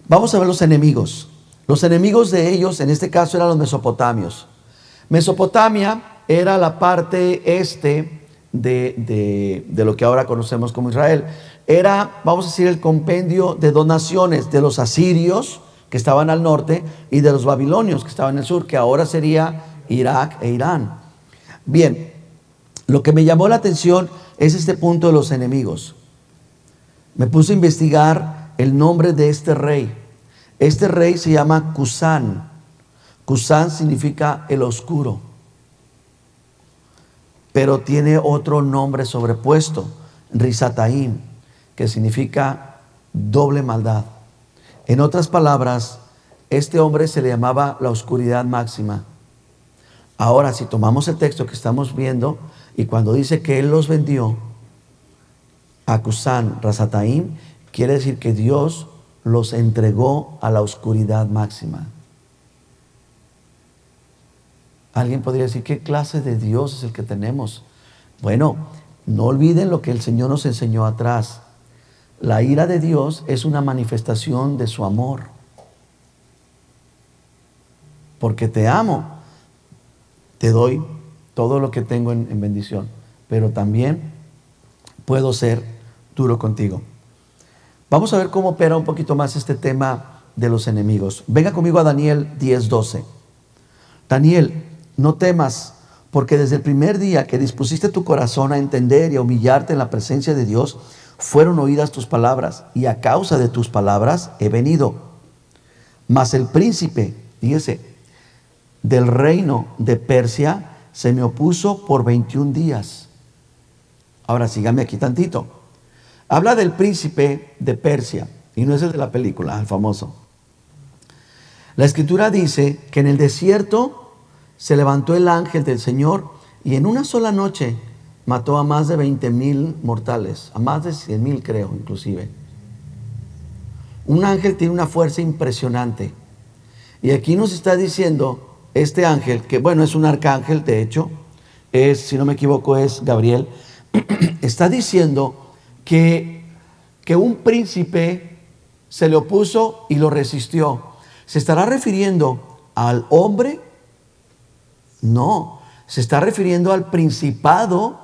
Speaker 1: Vamos a ver los enemigos. Los enemigos de ellos, en este caso, eran los mesopotamios. Mesopotamia era la parte este de lo que ahora conocemos como Israel. Era, vamos a decir, el compendio de dos naciones, de los asirios, que estaban al norte, y de los babilonios, que estaban en el sur, que ahora sería Irak e Irán. Bien, lo que me llamó la atención es este punto de los enemigos. Me puse a investigar el nombre de este rey. Este rey se llama Cusán. Cusán significa el oscuro, pero tiene otro nombre sobrepuesto, Risataim, que significa doble maldad. En otras palabras, este hombre se le llamaba la oscuridad máxima. Ahora, si tomamos el texto que estamos viendo, y cuando dice que él los vendió a Cusán Risataim, quiere decir que Dios los entregó a la oscuridad máxima. Alguien podría decir, ¿qué clase de Dios es el que tenemos? Bueno, no olviden lo que el Señor nos enseñó atrás. La ira de Dios es una manifestación de su amor. Porque te amo, te doy todo lo que tengo en bendición, pero también puedo ser duro contigo. Vamos a ver cómo opera un poquito más este tema de los enemigos. Venga conmigo a Daniel 10:12. Daniel, no temas, porque desde el primer día que dispusiste tu corazón a entender y a humillarte en la presencia de Dios, fueron oídas tus palabras, y a causa de tus palabras he venido. Mas el príncipe, fíjese, del reino de Persia se me opuso por 21 días. Ahora sígame aquí tantito. Habla del príncipe de Persia, y no es el de la película, el famoso. La escritura dice que en el desierto se levantó el ángel del Señor y en una sola noche mató a más de 20,000 mortales, a más de 100,000 creo inclusive. Un ángel tiene una fuerza impresionante. Y aquí nos está diciendo este ángel, que bueno, es un arcángel, de hecho, si no me equivoco es Gabriel, está diciendo que un príncipe se le opuso y lo resistió. ¿Se estará refiriendo al hombre? No, se está refiriendo al principado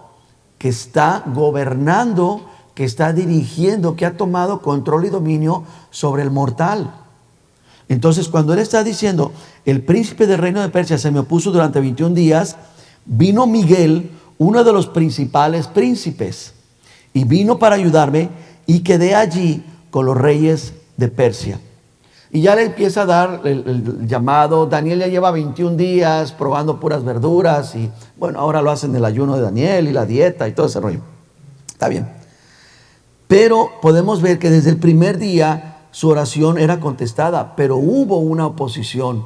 Speaker 1: que está gobernando que está dirigiendo, que ha tomado control y dominio sobre el mortal. Entonces, cuando él está diciendo, el príncipe del reino de Persia se me opuso durante 21 días, vino Miguel, uno de los principales príncipes, y vino para ayudarme, y quedé allí con los reyes de Persia. Y ya le empieza a dar el llamado. Daniel ya lleva 21 días probando puras verduras, y bueno, ahora lo hacen el ayuno de Daniel y la dieta y todo ese rollo. Está bien. Pero podemos ver que desde el primer día su oración era contestada, pero hubo una oposición,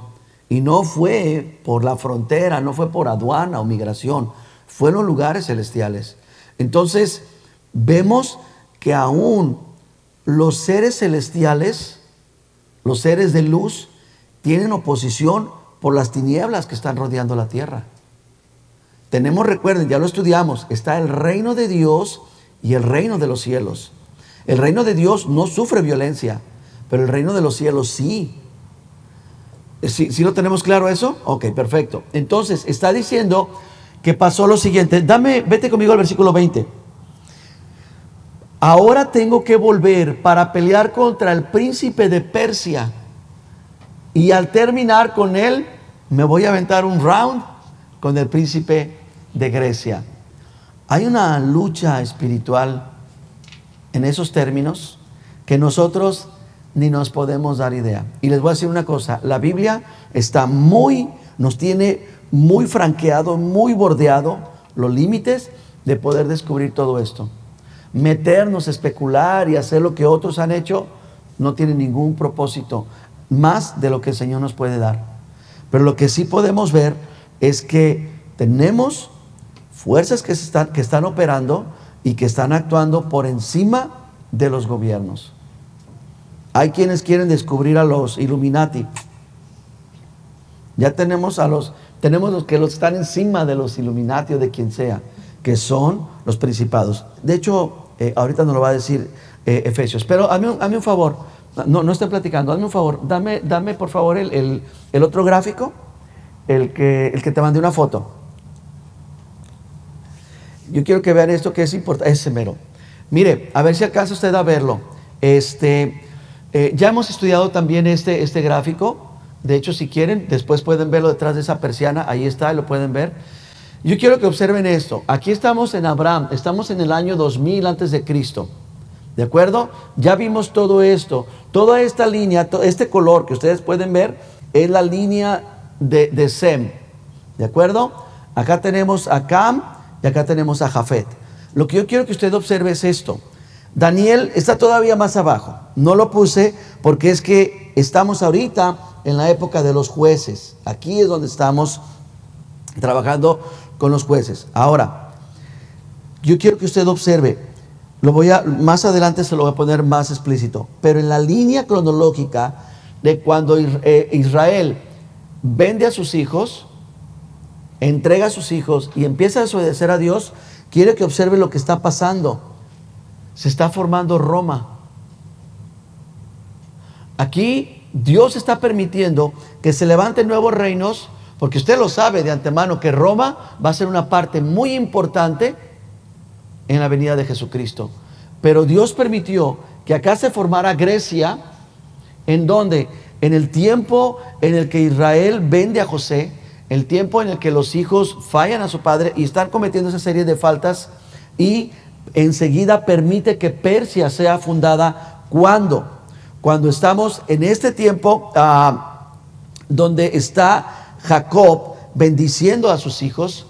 Speaker 1: y no fue por la frontera, no fue por aduana o migración, fue en los lugares celestiales. Entonces vemos que aún los seres celestiales, los seres de luz, tienen oposición por las tinieblas que están rodeando la tierra. Tenemos, recuerden, ya lo estudiamos, está el reino de Dios y el reino de los cielos. El reino de Dios no sufre violencia, pero el reino de los cielos sí. ¿Sí lo tenemos claro eso? Ok, perfecto. Entonces, está diciendo que pasó lo siguiente. Vete conmigo al versículo 20. Ahora tengo que volver para pelear contra el príncipe de Persia. Y al terminar con él, me voy a aventar un round con el príncipe de Grecia. Hay una lucha espiritual en esos términos que nosotros ni nos podemos dar idea. Y les voy a decir una cosa, la Biblia nos tiene muy franqueado, muy bordeado los límites de poder descubrir todo esto. Meternos, especular y hacer lo que otros han hecho no tiene ningún propósito más de lo que el Señor nos puede dar. Pero lo que sí podemos ver es que tenemos fuerzas que están operando y que están actuando por encima de los gobiernos. Hay quienes quieren descubrir a los Illuminati. Ya tenemos los que están encima de los Illuminati o de quien sea, que son los principados. De hecho, ahorita nos lo va a decir Efesios. Pero hazme un favor, no estén platicando, hazme un favor, dame por favor el otro gráfico, el que te mandé una foto. Yo quiero que vean esto que es importante, ese mero. Mire, a ver si alcanza usted a verlo. Ya hemos estudiado también este gráfico. De hecho, si quieren, después pueden verlo detrás de esa persiana. Ahí está, lo pueden ver. Yo quiero que observen esto. Aquí estamos en Abraham, estamos en el año 2000 antes de Cristo. ¿De acuerdo? Ya vimos todo esto. Toda esta línea, este color que ustedes pueden ver, es la línea de Sem. ¿De acuerdo? Acá tenemos a Cam y acá tenemos a Jafet. Lo que yo quiero que usted observe es esto. Daniel está todavía más abajo. No lo puse porque es que estamos ahorita en la época de los jueces. Aquí es donde estamos trabajando con los jueces. Ahora, yo quiero que usted observe. Más adelante se lo voy a poner más explícito. Pero en la línea cronológica de cuando Israel vende a sus hijos, entrega a sus hijos y empieza a desobedecer a Dios, quiero que observe lo que está pasando. Se está formando Roma. Aquí Dios está permitiendo que se levanten nuevos reinos, porque usted lo sabe de antemano que Roma va a ser una parte muy importante en la venida de Jesucristo. Pero Dios permitió que acá se formara Grecia, en donde en el tiempo en el que Israel vende a José, el tiempo en el que los hijos fallan a su padre y están cometiendo esa serie de faltas, y enseguida permite que Persia sea fundada. Cuando estamos en este tiempo donde está Jacob bendiciendo a sus hijos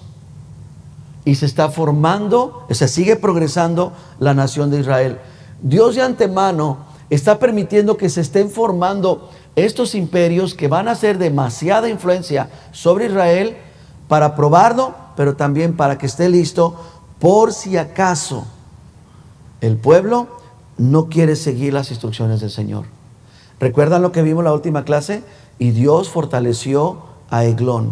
Speaker 1: y se está formando, se sigue progresando la nación de Israel. Dios de antemano está permitiendo que se estén formando estos imperios que van a hacer demasiada influencia sobre Israel para probarlo, pero también para que esté listo por si acaso el pueblo no quiere seguir las instrucciones del Señor. ¿Recuerdan lo que vimos en la última clase? Y Dios fortaleció a Eglón.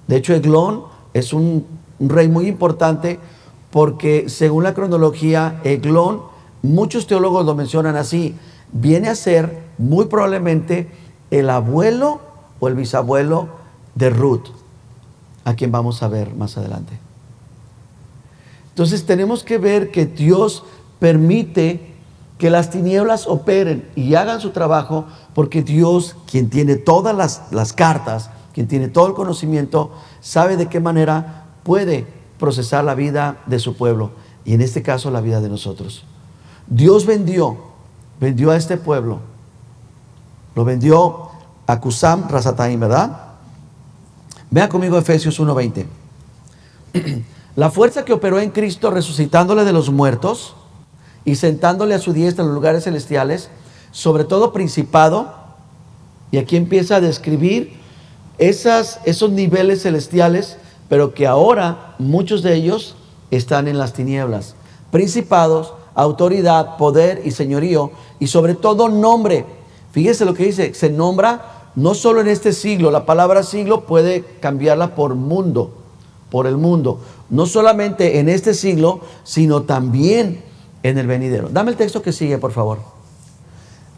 Speaker 1: De hecho, Eglón es un rey muy importante porque según la cronología, Eglón, muchos teólogos lo mencionan así, viene a ser muy probablemente el abuelo o el bisabuelo de Ruth, a quien vamos a ver más adelante. Entonces tenemos que ver que Dios permite que las tinieblas operen y hagan su trabajo, porque Dios, quien tiene todas las cartas, quien tiene todo el conocimiento, sabe de qué manera puede procesar la vida de su pueblo, y en este caso la vida de nosotros. Dios vendió a este pueblo, lo vendió a Cusam Rasataim, ¿verdad? Vea conmigo Efesios 1:20. La fuerza que operó en Cristo, resucitándole de los muertos y sentándole a su diestra en los lugares celestiales, sobre todo principado, y aquí empieza a describir esos niveles celestiales, pero que ahora muchos de ellos están en las tinieblas. Principados, autoridad, poder y señorío, y sobre todo nombre. Fíjese lo que dice, se nombra no solo en este siglo. La palabra siglo puede cambiarla por mundo, por el mundo. No solamente en este siglo, sino también en el venidero. Dame el texto que sigue, por favor.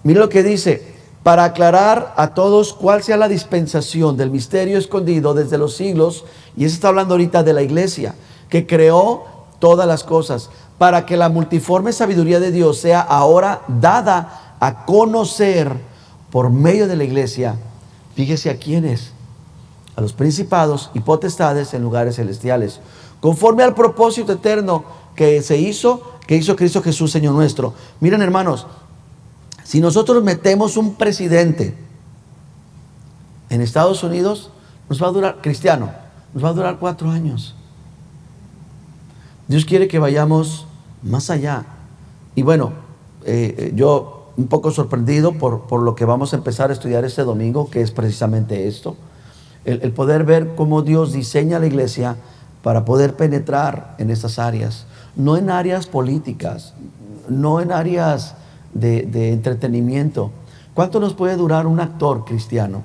Speaker 1: Mira lo que dice: para aclarar a todos cuál sea la dispensación del misterio escondido desde los siglos. Y eso está hablando ahorita de la iglesia, que creó todas las cosas, para que la multiforme sabiduría de Dios sea ahora dada a conocer por medio de la iglesia. Fíjese a quiénes: a los principados y potestades en lugares celestiales, conforme al propósito eterno que hizo Cristo Jesús, Señor nuestro. Miren, hermanos, si nosotros metemos un presidente en Estados Unidos, nos va a durar, cristiano, nos va a durar 4 años. Dios quiere que vayamos más allá. Y bueno, yo un poco sorprendido por lo que vamos a empezar a estudiar este domingo, que es precisamente esto. El poder ver cómo Dios diseña la iglesia para poder penetrar en estas áreas. No en áreas políticas, no en áreas de entretenimiento. ¿Cuánto nos puede durar un actor cristiano?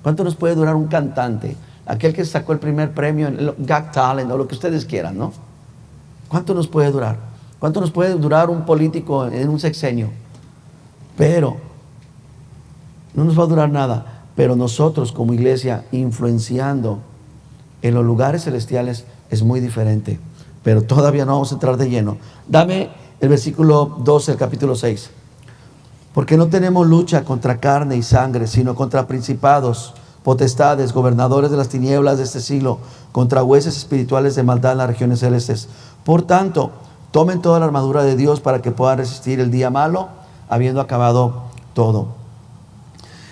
Speaker 1: ¿Cuánto nos puede durar un cantante? Aquel que sacó el primer premio en el Got Talent o lo que ustedes quieran, ¿no? ¿Cuánto nos puede durar? ¿Cuánto nos puede durar un político en un sexenio? Pero no nos va a durar nada. Pero nosotros como iglesia, influenciando en los lugares celestiales, es muy diferente. Pero todavía no vamos a entrar de lleno. Dame el versículo 12 del capítulo 6. Porque no tenemos lucha contra carne y sangre, sino contra principados, potestades, gobernadores de las tinieblas de este siglo, contra huestes espirituales de maldad en las regiones celestes. Por tanto, tomen toda la armadura de Dios para que puedan resistir el día malo, habiendo acabado todo.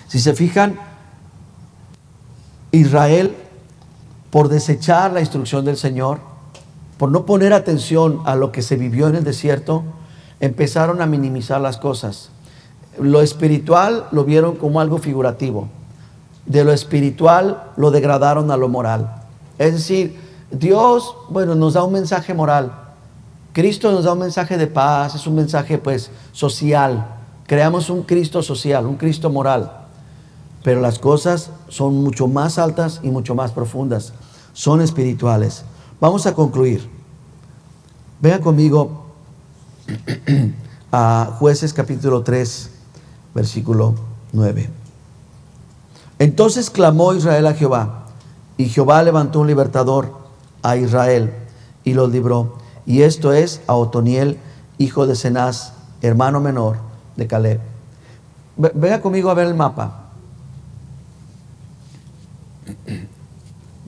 Speaker 1: Si se fijan, Israel, por desechar la instrucción del Señor, por no poner atención a lo que se vivió en el desierto, empezaron a minimizar las cosas. Lo espiritual lo vieron como algo figurativo. De lo espiritual lo degradaron a lo moral. Es decir, Dios, bueno, nos da un mensaje moral. Cristo nos da un mensaje de paz, es un mensaje pues social. Creamos un Cristo social, un Cristo moral. Pero las cosas son mucho más altas y mucho más profundas. Son espirituales. Vamos a concluir. Vean conmigo a Jueces capítulo 3, versículo 9. Entonces clamó Israel a Jehová, y Jehová levantó un libertador a Israel y los libró. Y esto es a Otoniel, hijo de Cenaz, hermano menor de Caleb. Vea conmigo a ver el mapa.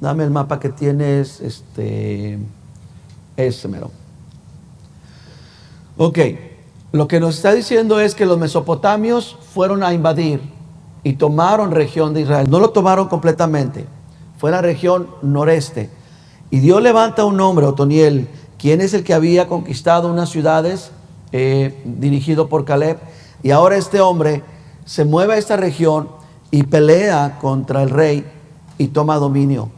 Speaker 1: Dame el mapa que tienes, mero. Ok, lo que nos está diciendo es que los mesopotamios fueron a invadir y tomaron región de Israel. No lo tomaron completamente, fue la región noreste. Y Dios levanta un hombre, Otoniel, quien es el que había conquistado unas ciudades, dirigido por Caleb. Y ahora este hombre se mueve a esta región y pelea contra el rey y toma dominio.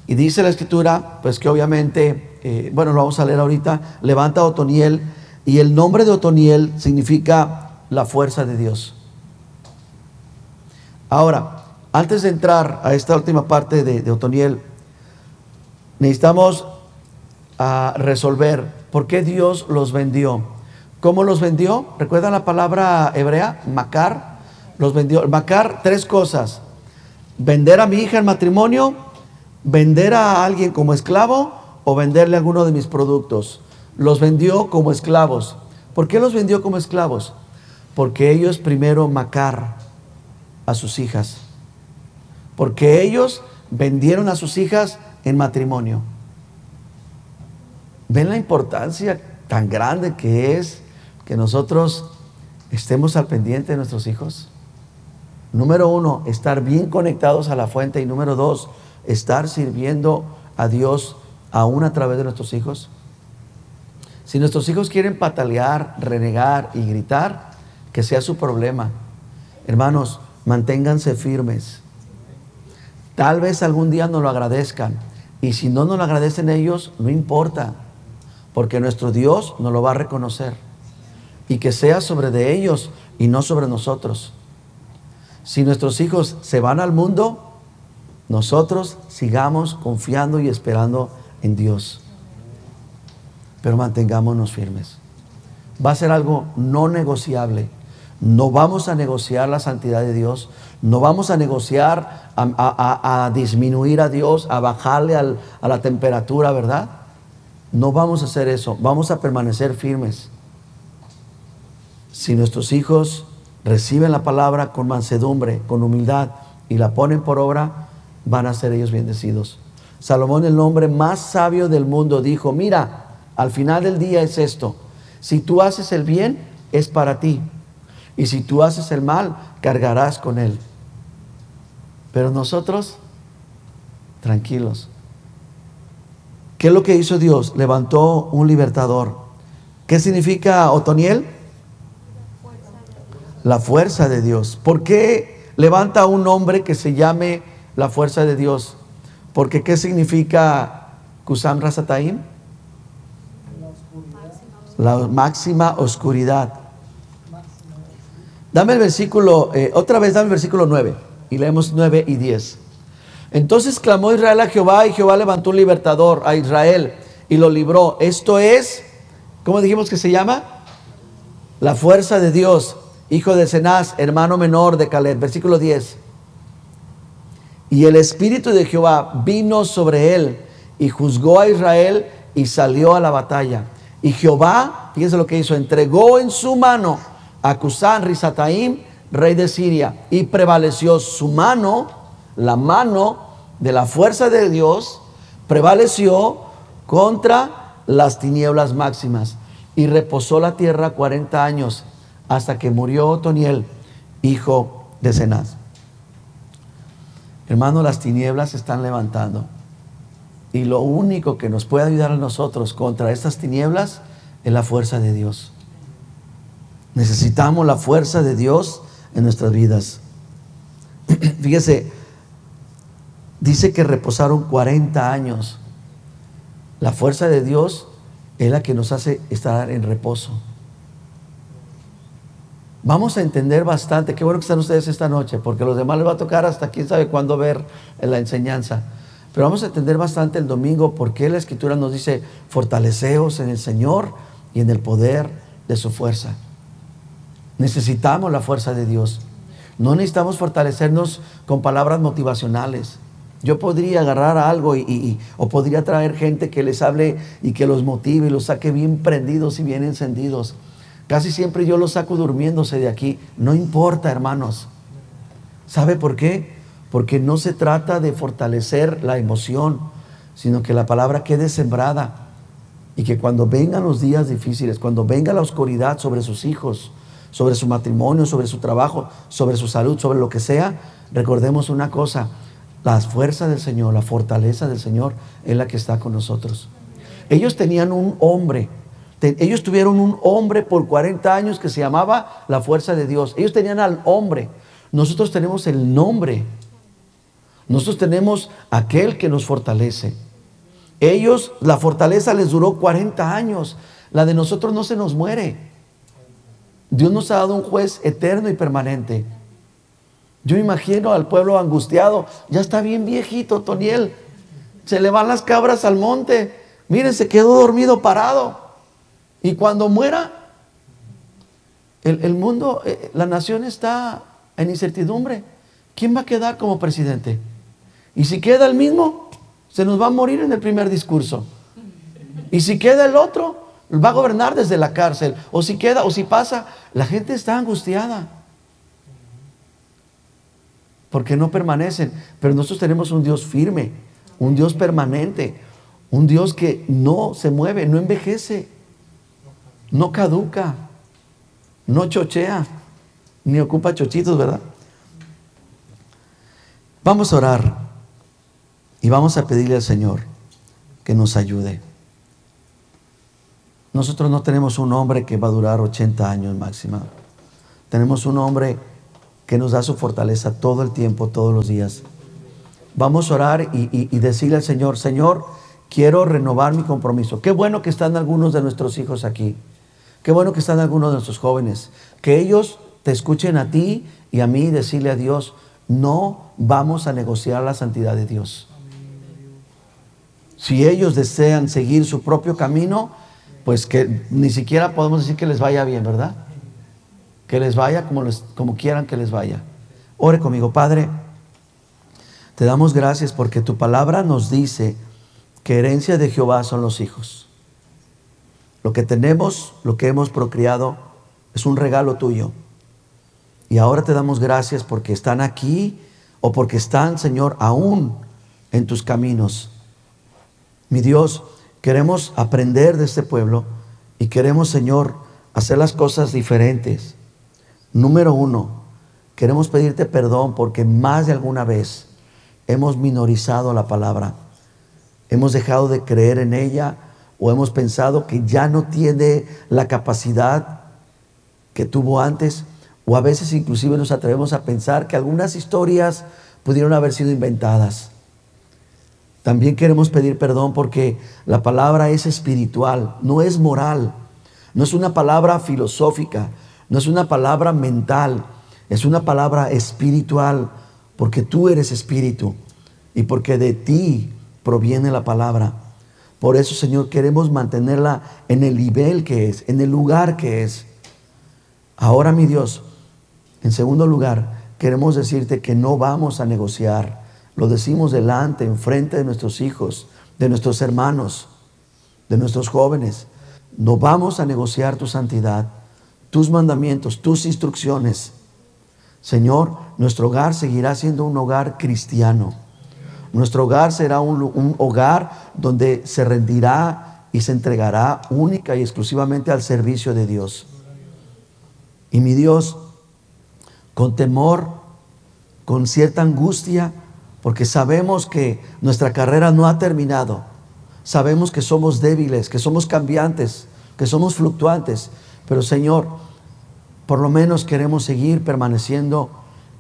Speaker 1: Y dice la escritura, pues que obviamente, lo vamos a leer ahorita, levanta a Otoniel, y el nombre de Otoniel significa la fuerza de Dios. Ahora, antes de entrar a esta última parte de Otoniel, necesitamos resolver por qué Dios los vendió. ¿Cómo los vendió? ¿Recuerdan la palabra hebrea? Macar. Los vendió. Macar, 3 cosas. Vender a mi hija en matrimonio, vender a alguien como esclavo o venderle alguno de mis productos. Los vendió como esclavos. ¿Por qué los vendió como esclavos? Porque ellos primero macar a sus hijas. Porque ellos vendieron a sus hijas en matrimonio. ¿Ven la importancia tan grande que es que nosotros estemos al pendiente de nuestros hijos? Número 1, estar bien conectados a la fuente. Y número 2, estar sirviendo a Dios aún a través de nuestros hijos. Si nuestros hijos quieren patalear, renegar y gritar, que sea su problema. Hermanos, manténganse firmes. Tal vez algún día nos lo agradezcan. Y si no nos lo agradecen ellos, no importa. Porque nuestro Dios nos lo va a reconocer. Y que sea sobre de ellos y no sobre nosotros. Si nuestros hijos se van al mundo, nosotros sigamos confiando y esperando en Dios. Pero mantengámonos firmes. Va a ser algo no negociable. No vamos a negociar la santidad de Dios. No vamos a negociar a disminuir a Dios, a bajarle a la temperatura, ¿verdad? No vamos a hacer eso. Vamos a permanecer firmes. Si nuestros hijos reciben la palabra con mansedumbre, con humildad y la ponen por obra, van a ser ellos bendecidos. Salomón, el hombre más sabio del mundo, dijo: mira, al final del día es esto: si tú haces el bien, es para ti, y si tú haces el mal, cargarás con él. Pero nosotros, tranquilos. ¿Qué es lo que hizo Dios? Levantó un libertador. ¿Qué significa Otoniel? La fuerza de Dios. ¿Por qué levanta a un hombre que se llame la fuerza de Dios? Porque ¿qué significa Kusam Rasataim? La máxima oscuridad. Dame el versículo, otra vez dame el versículo 9. Y leemos 9 y 10. Entonces clamó Israel a Jehová, y Jehová levantó un libertador a Israel y lo libró. Esto es, ¿cómo dijimos que se llama? La fuerza de Dios, hijo de Cenaz, hermano menor de Caleb. Versículo 10. Y el espíritu de Jehová vino sobre él, y juzgó a Israel, y salió a la batalla. Y Jehová, fíjense lo que hizo, entregó en su mano a Cusán Risataim, rey de Siria, y prevaleció su mano, la mano de la fuerza de Dios, prevaleció contra las tinieblas máximas, y reposó la tierra 40 años, hasta que murió Otoniel, hijo de Cenaz. Hermano, las tinieblas se están levantando, y lo único que nos puede ayudar a nosotros contra estas tinieblas es la fuerza de Dios. Necesitamos la fuerza de Dios en nuestras vidas. Fíjese, dice que reposaron 40 años. La fuerza de Dios es la que nos hace estar en reposo. Vamos a entender bastante. Qué bueno que están ustedes esta noche, porque a los demás les va a tocar hasta quién sabe cuándo ver la enseñanza. Pero vamos a entender bastante el domingo por qué la Escritura nos dice: fortaleceos en el Señor y en el poder de su fuerza. Necesitamos la fuerza de Dios. No necesitamos fortalecernos con palabras motivacionales. Yo podría agarrar algo o podría traer gente que les hable y que los motive y los saque bien prendidos y bien encendidos. Casi siempre yo los saco durmiéndose de aquí. No importa, hermanos. ¿Sabe por qué? Porque no se trata de fortalecer la emoción, sino que la palabra quede sembrada, y que cuando vengan los días difíciles, cuando venga la oscuridad sobre sus hijos, sobre su matrimonio, sobre su trabajo, sobre su salud, sobre lo que sea, recordemos una cosa: la fuerza del Señor, la fortaleza del Señor es la que está con nosotros. Ellos tenían un hombre, ellos tuvieron un hombre por 40 años que se llamaba la fuerza de Dios. Ellos tenían al hombre. Nosotros tenemos el nombre. Nosotros tenemos aquel que nos fortalece. Ellos, la fortaleza les duró 40 años. La de nosotros no se nos muere. Dios nos ha dado un juez eterno y permanente. Yo imagino al pueblo angustiado. Ya está bien viejito Otoniel. Se le van las cabras al monte. Miren, se quedó dormido parado. Y cuando muera, el mundo, la nación está en incertidumbre. ¿Quién va a quedar como presidente? Y si queda el mismo, se nos va a morir en el primer discurso. Y si queda el otro, va a gobernar desde la cárcel. O si queda, o si pasa, la gente está angustiada. Porque no permanecen. Pero nosotros tenemos un Dios firme, un Dios permanente, un Dios que no se mueve, no envejece, no caduca, no chochea, ni ocupa chochitos, ¿verdad? Vamos a orar y vamos a pedirle al Señor que nos ayude. Nosotros no tenemos un hombre que va a durar 80 años máxima. Tenemos un hombre que nos da su fortaleza todo el tiempo, todos los días. Vamos a orar y decirle al Señor: Señor, quiero renovar mi compromiso. Qué bueno que están algunos de nuestros hijos aquí. Qué bueno que están algunos de nuestros jóvenes. Que ellos te escuchen a ti y a mí y decirle a Dios: no vamos a negociar la santidad de Dios. Si ellos desean seguir su propio camino, pues que ni siquiera podemos decir que les vaya bien, ¿verdad? Que les vaya como quieran que les vaya. Ore conmigo. Padre, te damos gracias porque tu palabra nos dice que herencia de Jehová son los hijos. Lo que tenemos, lo que hemos procreado, es un regalo tuyo. Y ahora te damos gracias porque están aquí o porque están, Señor, aún en tus caminos. Mi Dios, queremos aprender de este pueblo y queremos, Señor, hacer las cosas diferentes. Número 1, queremos pedirte perdón porque más de alguna vez hemos minorizado la palabra. Hemos dejado de creer en ella o hemos pensado que ya no tiene la capacidad que tuvo antes, o a veces inclusive nos atrevemos a pensar que algunas historias pudieron haber sido inventadas. También queremos pedir perdón porque la palabra es espiritual, no es moral, no es una palabra filosófica, no es una palabra mental, es una palabra espiritual, porque tú eres espíritu y porque de ti proviene la palabra. Por eso, Señor, queremos mantenerla en el nivel que es, en el lugar que es. Ahora, mi Dios, en segundo lugar, queremos decirte que no vamos a negociar. Lo decimos delante, enfrente de nuestros hijos, de nuestros hermanos, de nuestros jóvenes. No vamos a negociar tu santidad, tus mandamientos, tus instrucciones. Señor, nuestro hogar seguirá siendo un hogar cristiano. Nuestro hogar será un hogar donde se rendirá y se entregará única y exclusivamente al servicio de Dios. Y mi Dios, con temor, con cierta angustia, porque sabemos que nuestra carrera no ha terminado. Sabemos que somos débiles, que somos cambiantes, que somos fluctuantes. Pero Señor, por lo menos queremos seguir permaneciendo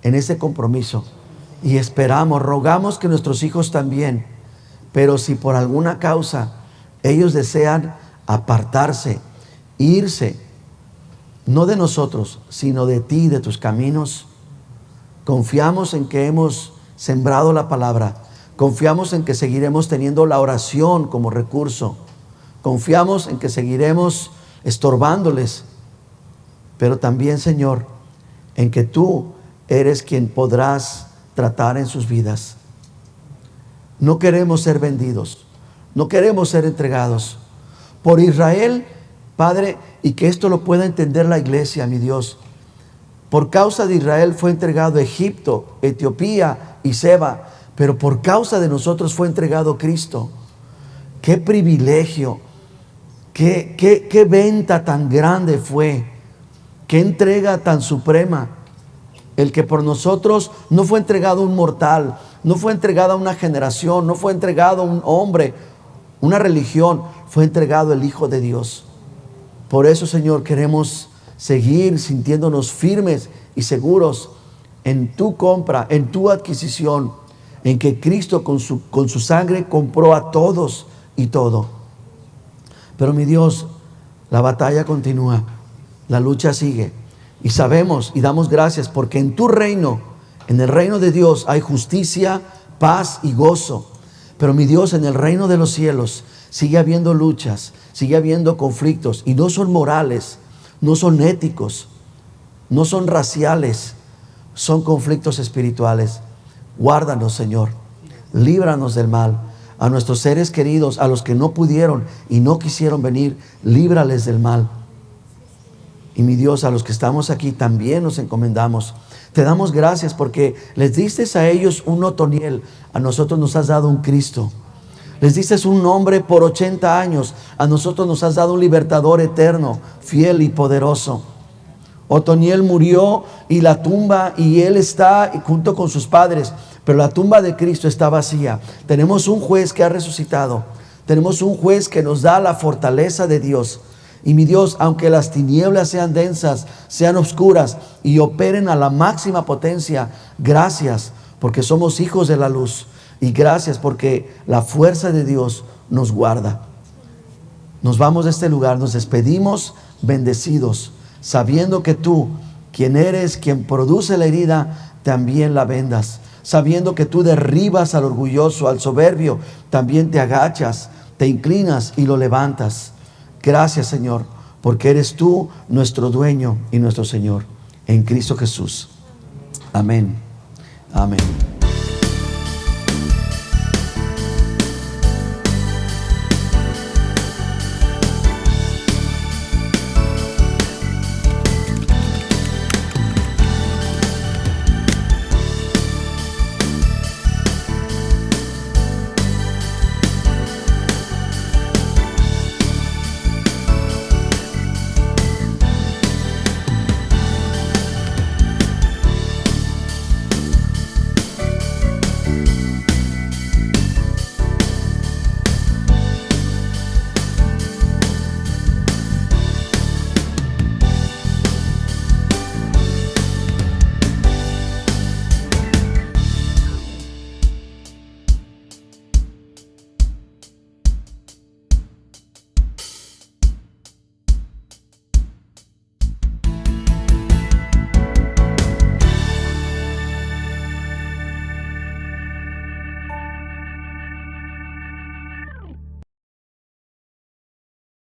Speaker 1: en ese compromiso. Y esperamos, rogamos que nuestros hijos también. Pero si por alguna causa ellos desean apartarse, irse, no de nosotros, sino de ti, de tus caminos, confiamos en que hemos sembrado la palabra. Confiamos en que seguiremos teniendo la oración como recurso. Confiamos en que seguiremos estorbándoles. Pero también, Señor, en que tú eres quien podrás tratar en sus vidas. No queremos ser vendidos. No queremos ser entregados. Por Israel, Padre, y que esto lo pueda entender la iglesia, mi Dios. Por causa de Israel fue entregado Egipto, Etiopía y Seba, pero por causa de nosotros fue entregado Cristo. ¡Qué privilegio! ¡Qué venta tan grande fue! ¡Qué entrega tan suprema! El que por nosotros no fue entregado un mortal, no fue entregado a una generación, no fue entregado un hombre, una religión, fue entregado el Hijo de Dios. Por eso, Señor, queremos seguir sintiéndonos firmes y seguros en tu compra, en tu adquisición, en que Cristo con su sangre compró a todos y todo. Pero mi Dios, la batalla continúa, la lucha sigue. Y sabemos y damos gracias porque en tu reino, en el reino de Dios, hay justicia, paz y gozo. Pero mi Dios, en el reino de los cielos sigue habiendo luchas, sigue habiendo conflictos, y no son morales, no son éticos, no son raciales, son conflictos espirituales. Guárdanos, Señor, líbranos del mal. a nuestros seres queridos, a los que no pudieron y no quisieron venir, líbrales del mal. Y mi Dios, a los que estamos aquí también nos encomendamos. Te damos gracias porque les diste a ellos un Otoniel, a nosotros nos has dado un Cristo. Les diste un nombre por 80 años, a nosotros nos has dado un libertador eterno, fiel y poderoso. Otoniel murió y la tumba, y él está junto con sus padres, pero la tumba de Cristo está vacía. Tenemos un juez que ha resucitado, tenemos un juez que nos da la fortaleza de Dios. Y mi Dios, aunque las tinieblas sean densas, sean oscuras y operen a la máxima potencia, gracias porque somos hijos de la luz, y gracias porque la fuerza de Dios nos guarda. Nos vamos de este lugar, nos despedimos bendecidos, sabiendo que tú, quien eres, quien produce la herida, también la vendas. Sabiendo que tú derribas al orgulloso, al soberbio, también te agachas, te inclinas y lo levantas. Gracias, Señor, porque eres tú nuestro dueño y nuestro Señor, en Cristo Jesús. Amén. Amén.